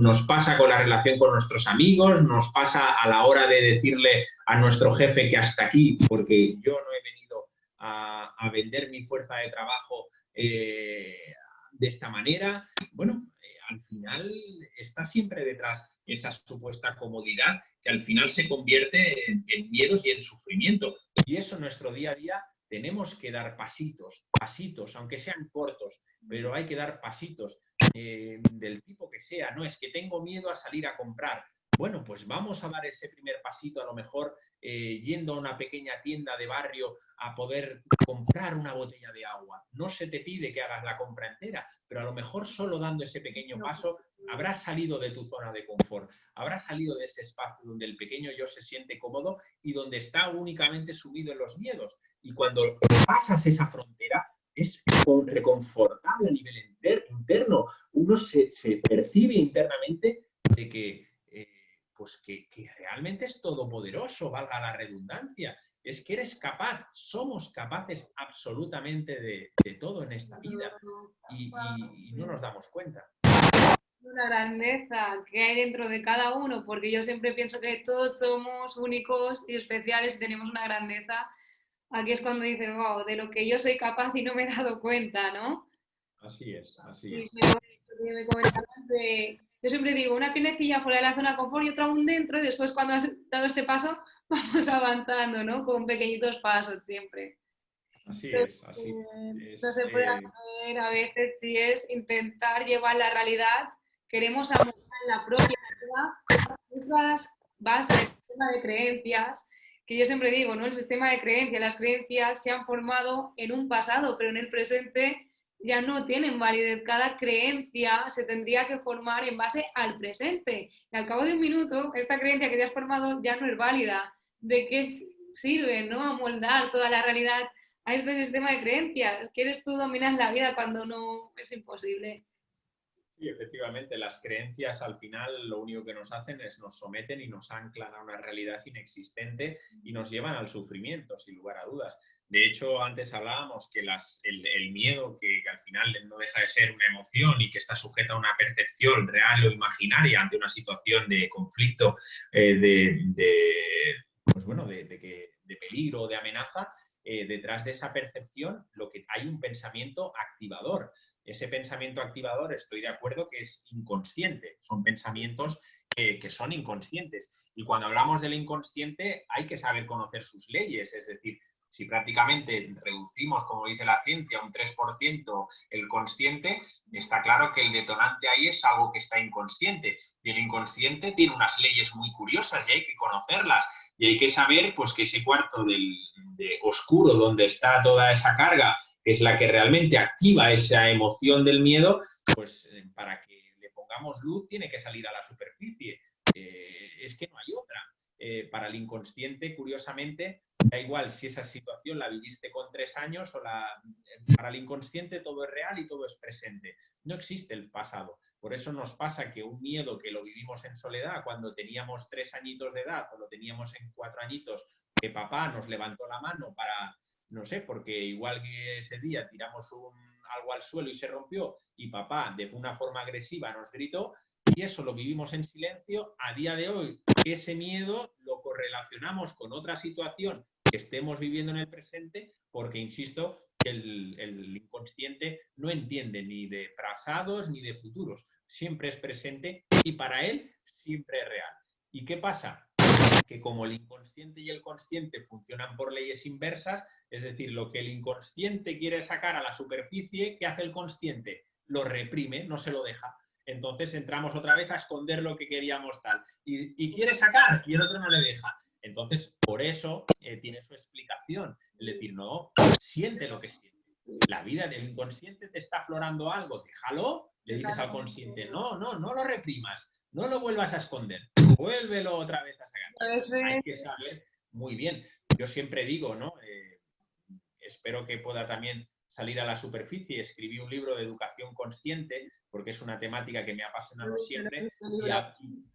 Nos pasa con la relación con nuestros amigos, nos pasa a la hora de decirle a nuestro jefe que hasta aquí, porque yo no he venido a vender mi fuerza de trabajo de esta manera. Bueno, al final está siempre detrás esa supuesta comodidad que al final se convierte en miedos y en sufrimiento. Y eso en nuestro día a día tenemos que dar pasitos, aunque sean cortos, pero hay que dar pasitos del tipo que sea. No es que tengo miedo a salir a comprar. Bueno, pues vamos a dar ese primer pasito, a lo mejor yendo a una pequeña tienda de barrio a poder comprar una botella de agua. No se te pide que hagas la compra entera, pero a lo mejor solo dando ese pequeño paso habrás salido de tu zona de confort, habrás salido de ese espacio donde el pequeño yo se siente cómodo y donde está únicamente sumido en los miedos. Y cuando pasas esa frontera, es reconfortable a nivel interno. Uno se percibe internamente de que, pues que realmente es todopoderoso, valga la redundancia. Es que eres capaz, somos capaces absolutamente de todo en esta vida y no nos damos cuenta. La grandeza que hay dentro de cada uno, porque yo siempre pienso que todos somos únicos y especiales y tenemos una grandeza. Aquí es cuando dices, wow, de lo que yo soy capaz y no me he dado cuenta, ¿no? Así es, así es. Me comentabas de, yo siempre digo, una piernecilla fuera de la zona de confort y otra aún dentro, y después cuando has dado este paso, vamos avanzando, ¿no? Con pequeñitos pasos siempre. Así es, así es. No se puede hacer a veces si es intentar llevar la realidad, queremos amoldar la propia realidad, esas bases, el sistema de creencias, que yo siempre digo, ¿no? El sistema de creencias, las creencias se han formado en un pasado, pero en el presente ya no tienen validez. Cada creencia se tendría que formar en base al presente. Y al cabo de un minuto, esta creencia que te has formado ya no es válida. ¿De qué sirve, no? Amoldar toda la realidad a este sistema de creencias. ¿Quieres tú dominar la vida cuando no es imposible? Sí, efectivamente, las creencias al final lo único que nos hacen es nos someten y nos anclan a una realidad inexistente y nos llevan al sufrimiento, sin lugar a dudas. De hecho, antes hablábamos que el miedo, que al final no deja de ser una emoción y que está sujeta a una percepción real o imaginaria ante una situación de conflicto, pues bueno, de peligro o de amenaza, detrás de esa percepción hay un pensamiento activador. Ese pensamiento activador, estoy de acuerdo que es inconsciente, son pensamientos que son inconscientes. Y cuando hablamos del inconsciente hay que saber conocer sus leyes, es decir, si prácticamente reducimos, como dice la ciencia, un 3% el consciente, está claro que el detonante ahí es algo que está inconsciente. Y el inconsciente tiene unas leyes muy curiosas y hay que conocerlas. Y hay que saber pues, que ese cuarto de oscuro donde está toda esa carga, que es la que realmente activa esa emoción del miedo, pues para que le pongamos luz tiene que salir a la superficie. Es que no hay otra. Para el inconsciente, curiosamente, da igual si esa situación la viviste con 3 años para el inconsciente todo es real y todo es presente. No existe el pasado. Por eso nos pasa que un miedo que lo vivimos en soledad cuando teníamos 3 añitos de edad o lo teníamos en 4 añitos, que papá nos levantó la mano para, no sé, porque igual que ese día tiramos algo al suelo y se rompió y papá de una forma agresiva nos gritó, y eso lo vivimos en silencio, a día de hoy ese miedo lo correlacionamos con otra situación que estemos viviendo en el presente, porque, insisto, el inconsciente no entiende ni de pasados ni de futuros, siempre es presente y para él siempre es real. ¿Y qué pasa? Que como el inconsciente y el consciente funcionan por leyes inversas, es decir, lo que el inconsciente quiere sacar a la superficie, ¿qué hace el consciente? Lo reprime, no se lo deja. Entonces entramos otra vez a esconder lo que queríamos tal. Y quiere sacar y el otro no le deja. Entonces, por eso tiene su explicación. Es decir, no, siente lo que siente. La vida del inconsciente te está aflorando algo, déjalo, le dices al consciente, no lo reprimas, no lo vuelvas a esconder, vuélvelo otra vez a sacar. Entonces, hay que saber muy bien. Yo siempre digo, ¿no? Espero que pueda también salir a la superficie. Escribí un libro de educación consciente porque es una temática que me ha apasionado siempre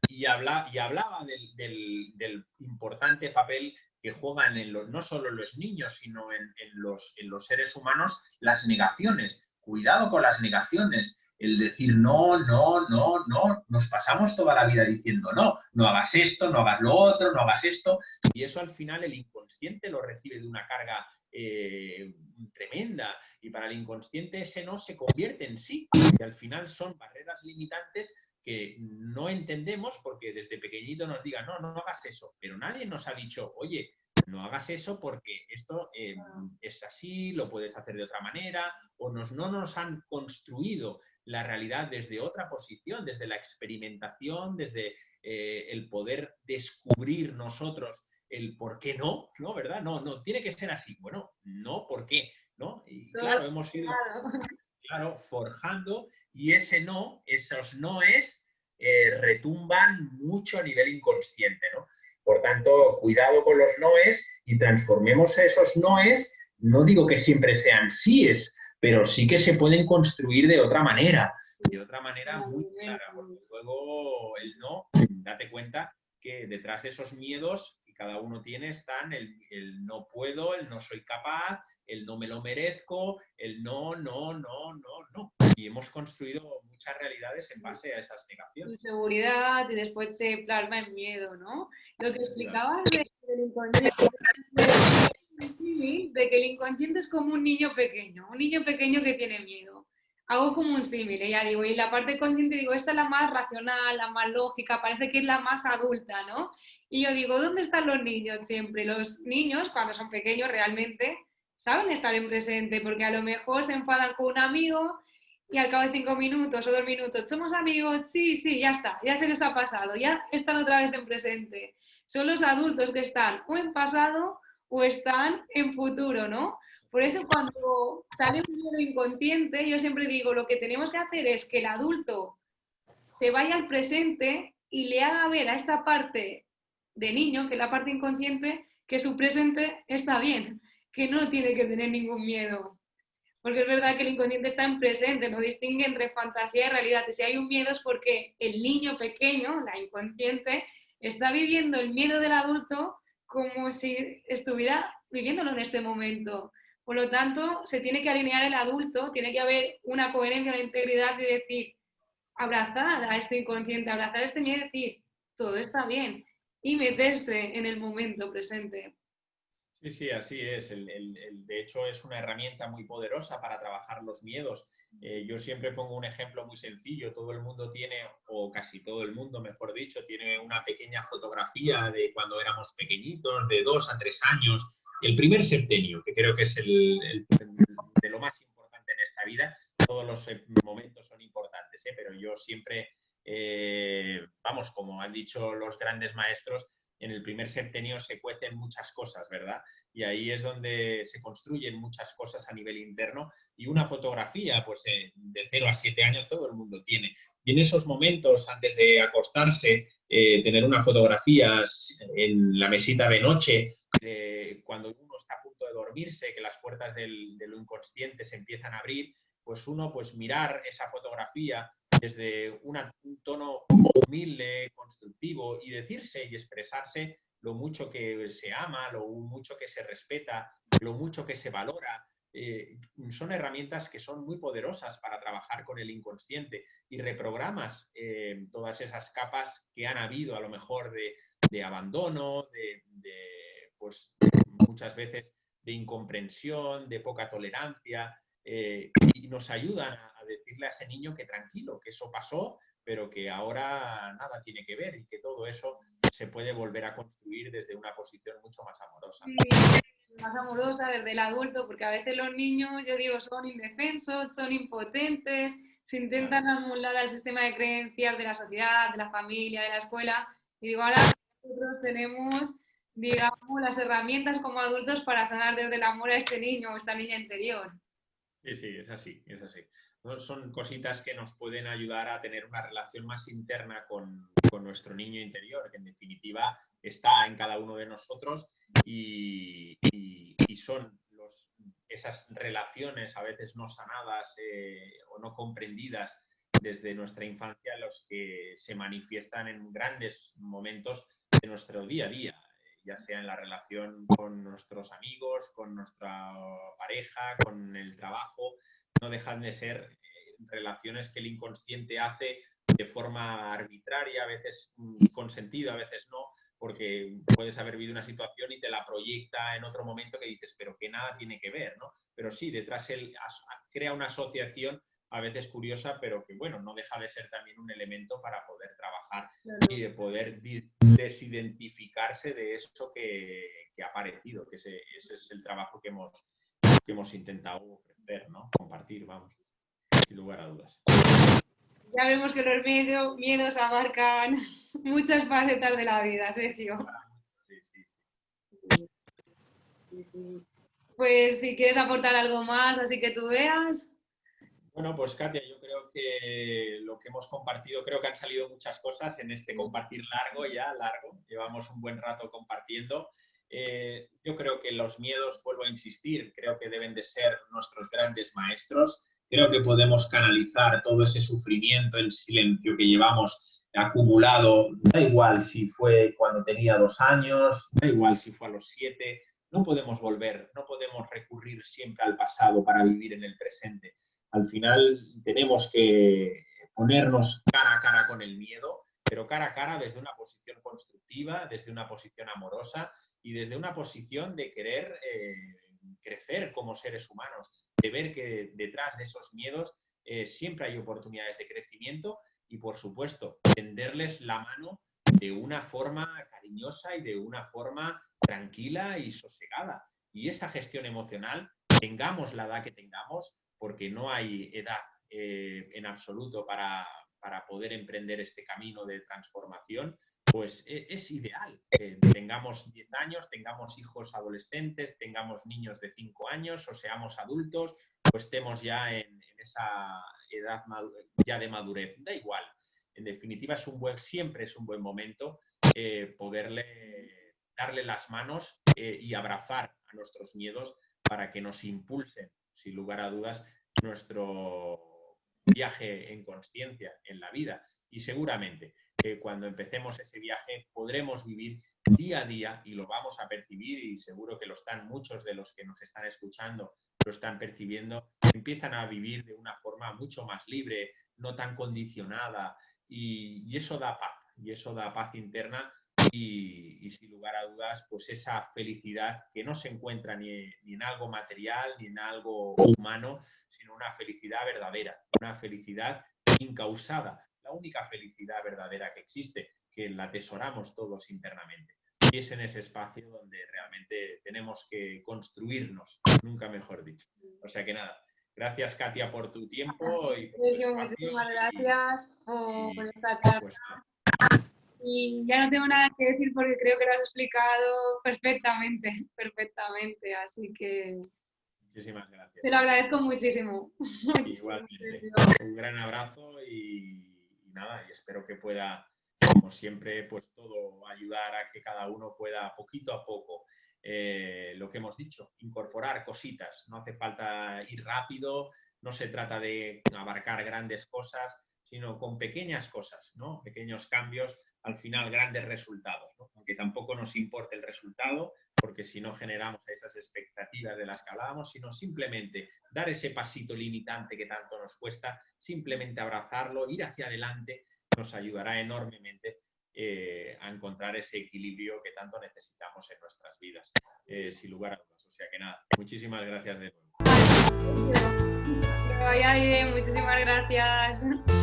y hablaba del importante papel que juegan no solo en los niños, sino en los seres humanos las negaciones. Cuidado con las negaciones. El decir no, nos pasamos toda la vida diciendo no hagas esto, no hagas lo otro, no hagas esto, y eso al final el inconsciente lo recibe de una carga tremenda, y para el inconsciente ese no se convierte en sí, y al final son barreras limitantes que no entendemos porque desde pequeñito nos digan no hagas eso, pero nadie nos ha dicho, oye, no hagas eso porque esto es así, lo puedes hacer de otra manera, o no nos han construido la realidad desde otra posición, desde la experimentación, desde el poder descubrir nosotros el por qué no, ¿verdad? No, tiene que ser así. Bueno, no, ¿por qué? ¿No? Y claro, hemos ido forjando, y esos noes retumban mucho a nivel inconsciente, ¿no? Por tanto, cuidado con los noes y transformemos esos noes, no digo que siempre sean síes, pero sí que se pueden construir de otra manera muy clara, porque luego el no, date cuenta que detrás de esos miedos que cada uno tiene están el no puedo, el no soy capaz, el no me lo merezco, el no. Y hemos construido muchas realidades en base a esas negaciones. Inseguridad y después se plasma en miedo, ¿no? Lo que explicabas del inconsciente, de que el inconsciente es como un niño pequeño que tiene miedo. Hago como un símil, ya digo, y la parte consciente digo, esta es la más racional, la más lógica, parece que es la más adulta, ¿no? Y yo digo, ¿dónde están los niños siempre? Los niños, cuando son pequeños realmente, saben estar en presente, porque a lo mejor se enfadan con un amigo y al cabo de 5 minutos o 2 minutos, ¿somos amigos? Sí, ya está, ya se les ha pasado, ya están otra vez en presente. Son los adultos que están o en pasado o están en futuro, ¿no? Por eso cuando sale un miedo inconsciente, yo siempre digo, lo que tenemos que hacer es que el adulto se vaya al presente y le haga ver a esta parte de niño, que es la parte inconsciente, que su presente está bien, que no tiene que tener ningún miedo. Porque es verdad que el inconsciente está en presente, no distingue entre fantasía y realidad. Y si hay un miedo es porque el niño pequeño, la inconsciente, está viviendo el miedo del adulto como si estuviera viviéndolo en este momento. Por lo tanto, se tiene que alinear el adulto, tiene que haber una coherencia, una integridad y decir, abrazar a este inconsciente, abrazar a este miedo y decir, todo está bien, y meterse en el momento presente. Sí, así es. De hecho, es una herramienta muy poderosa para trabajar los miedos. Yo siempre pongo un ejemplo muy sencillo. Todo el mundo tiene, o casi todo el mundo, mejor dicho, tiene una pequeña fotografía de cuando éramos pequeñitos, de 2 a 3 años. El primer septenio, que creo que es de lo más importante en esta vida. Todos los momentos son importantes, pero yo siempre, como han dicho los grandes maestros, en el primer septenio se cuecen muchas cosas, ¿verdad? Y ahí es donde se construyen muchas cosas a nivel interno, y una fotografía, pues de 0 a 7 años todo el mundo tiene. Y en esos momentos, antes de acostarse, tener una fotografía en la mesita de noche, cuando uno está a punto de dormirse, que las puertas del inconsciente se empiezan a abrir, pues uno mirar esa fotografía desde un tono humilde, constructivo, y decirse y expresarse lo mucho que se ama, lo mucho que se respeta, lo mucho que se valora, son herramientas que son muy poderosas para trabajar con el inconsciente y reprogramas todas esas capas que han habido a lo mejor de abandono, pues muchas veces de incomprensión, de poca tolerancia, y nos ayudan a decirle a ese niño que tranquilo, que eso pasó, pero que ahora nada tiene que ver y que todo eso se puede volver a construir desde una posición mucho más amorosa. Sí, más amorosa desde el adulto, porque a veces los niños, yo digo, son indefensos, son impotentes, se intentan amoldar al sistema de creencias de la sociedad, de la familia, de la escuela, y digo, ahora nosotros tenemos, digamos, las herramientas como adultos para sanar desde el amor a este niño o esta niña interior. Sí, sí, es así, es así. Son cositas que nos pueden ayudar a tener una relación más interna con nuestro niño interior, que en definitiva está en cada uno de nosotros y son esas relaciones a veces no sanadas o no comprendidas desde nuestra infancia los que se manifiestan en grandes momentos de nuestro día a día, ya sea en la relación con nuestros amigos, con nuestra pareja, con el trabajo. No dejan de ser relaciones que el inconsciente hace de forma arbitraria, a veces consentida, a veces no, porque puedes haber vivido una situación y te la proyecta en otro momento que dices, pero que nada tiene que ver, ¿no? Pero sí, detrás él crea una asociación a veces curiosa, pero que, bueno, no deja de ser también un elemento para poder trabajar y de poder desidentificarse de eso que ha aparecido, que ese es el trabajo que hemos intentado ofrecer, ¿no? Compartir, vamos, sin lugar a dudas. Ya vemos que los miedos abarcan muchas facetas de la vida, Sergio. Sí. Pues si quieres aportar algo más, así que tú veas. Bueno, pues Katia, yo creo que lo que hemos compartido, creo que han salido muchas cosas en este compartir largo. Llevamos un buen rato compartiendo. Yo creo que los miedos, vuelvo a insistir, creo que deben de ser nuestros grandes maestros. Creo que podemos canalizar todo ese sufrimiento en silencio que llevamos acumulado, da igual si fue cuando tenía 2 años, da igual si fue a los 7, no podemos volver, no podemos recurrir siempre al pasado para vivir en el presente. Al final tenemos que ponernos cara a cara con el miedo, pero cara a cara desde una posición constructiva, desde una posición amorosa y desde una posición de querer crecer como seres humanos, de ver que detrás de esos miedos siempre hay oportunidades de crecimiento y, por supuesto, tenderles la mano de una forma cariñosa y de una forma tranquila y sosegada. Y esa gestión emocional, tengamos la edad que tengamos, porque no hay edad en absoluto para poder emprender este camino de transformación, pues es ideal. Tengamos 10 años, tengamos hijos adolescentes, tengamos niños de 5 años o seamos adultos o estemos ya en esa edad ya de madurez. Da igual. En definitiva, siempre es un buen momento darle las manos y abrazar a nuestros miedos para que nos impulsen, sin lugar a dudas, nuestro viaje en consciencia en la vida. Y seguramente cuando empecemos ese viaje podremos vivir día a día y lo vamos a percibir, y seguro que muchos de los que nos están escuchando lo están percibiendo, empiezan a vivir de una forma mucho más libre, no tan condicionada, y eso da paz interna. Y sin lugar a dudas, pues esa felicidad que no se encuentra ni en algo material, ni en algo humano, sino una felicidad verdadera, una felicidad incausada, la única felicidad verdadera que existe, que la atesoramos todos internamente. Y es en ese espacio donde realmente tenemos que construirnos, nunca mejor dicho. O sea que nada, gracias Katia por tu tiempo. Y por Sergio, muchísimas gracias por esta charla. Pues, y ya no tengo nada que decir porque creo que lo has explicado perfectamente, así que muchísimas gracias. Te lo agradezco muchísimo. Igualmente, un gran abrazo y nada, y espero que pueda, como siempre, pues todo ayudar a que cada uno pueda poquito a poco, lo que hemos dicho, incorporar cositas. No hace falta ir rápido, no se trata de abarcar grandes cosas, sino con pequeñas cosas, ¿no? Pequeños cambios al final grandes resultados, ¿no? Aunque tampoco nos importe el resultado, porque si no generamos esas expectativas de las que hablábamos, sino simplemente dar ese pasito limitante que tanto nos cuesta, simplemente abrazarlo, ir hacia adelante, nos ayudará enormemente a encontrar ese equilibrio que tanto necesitamos en nuestras vidas, sin lugar a dudas. O sea que nada, muchísimas gracias de nuevo. Que vaya bien, muchísimas gracias.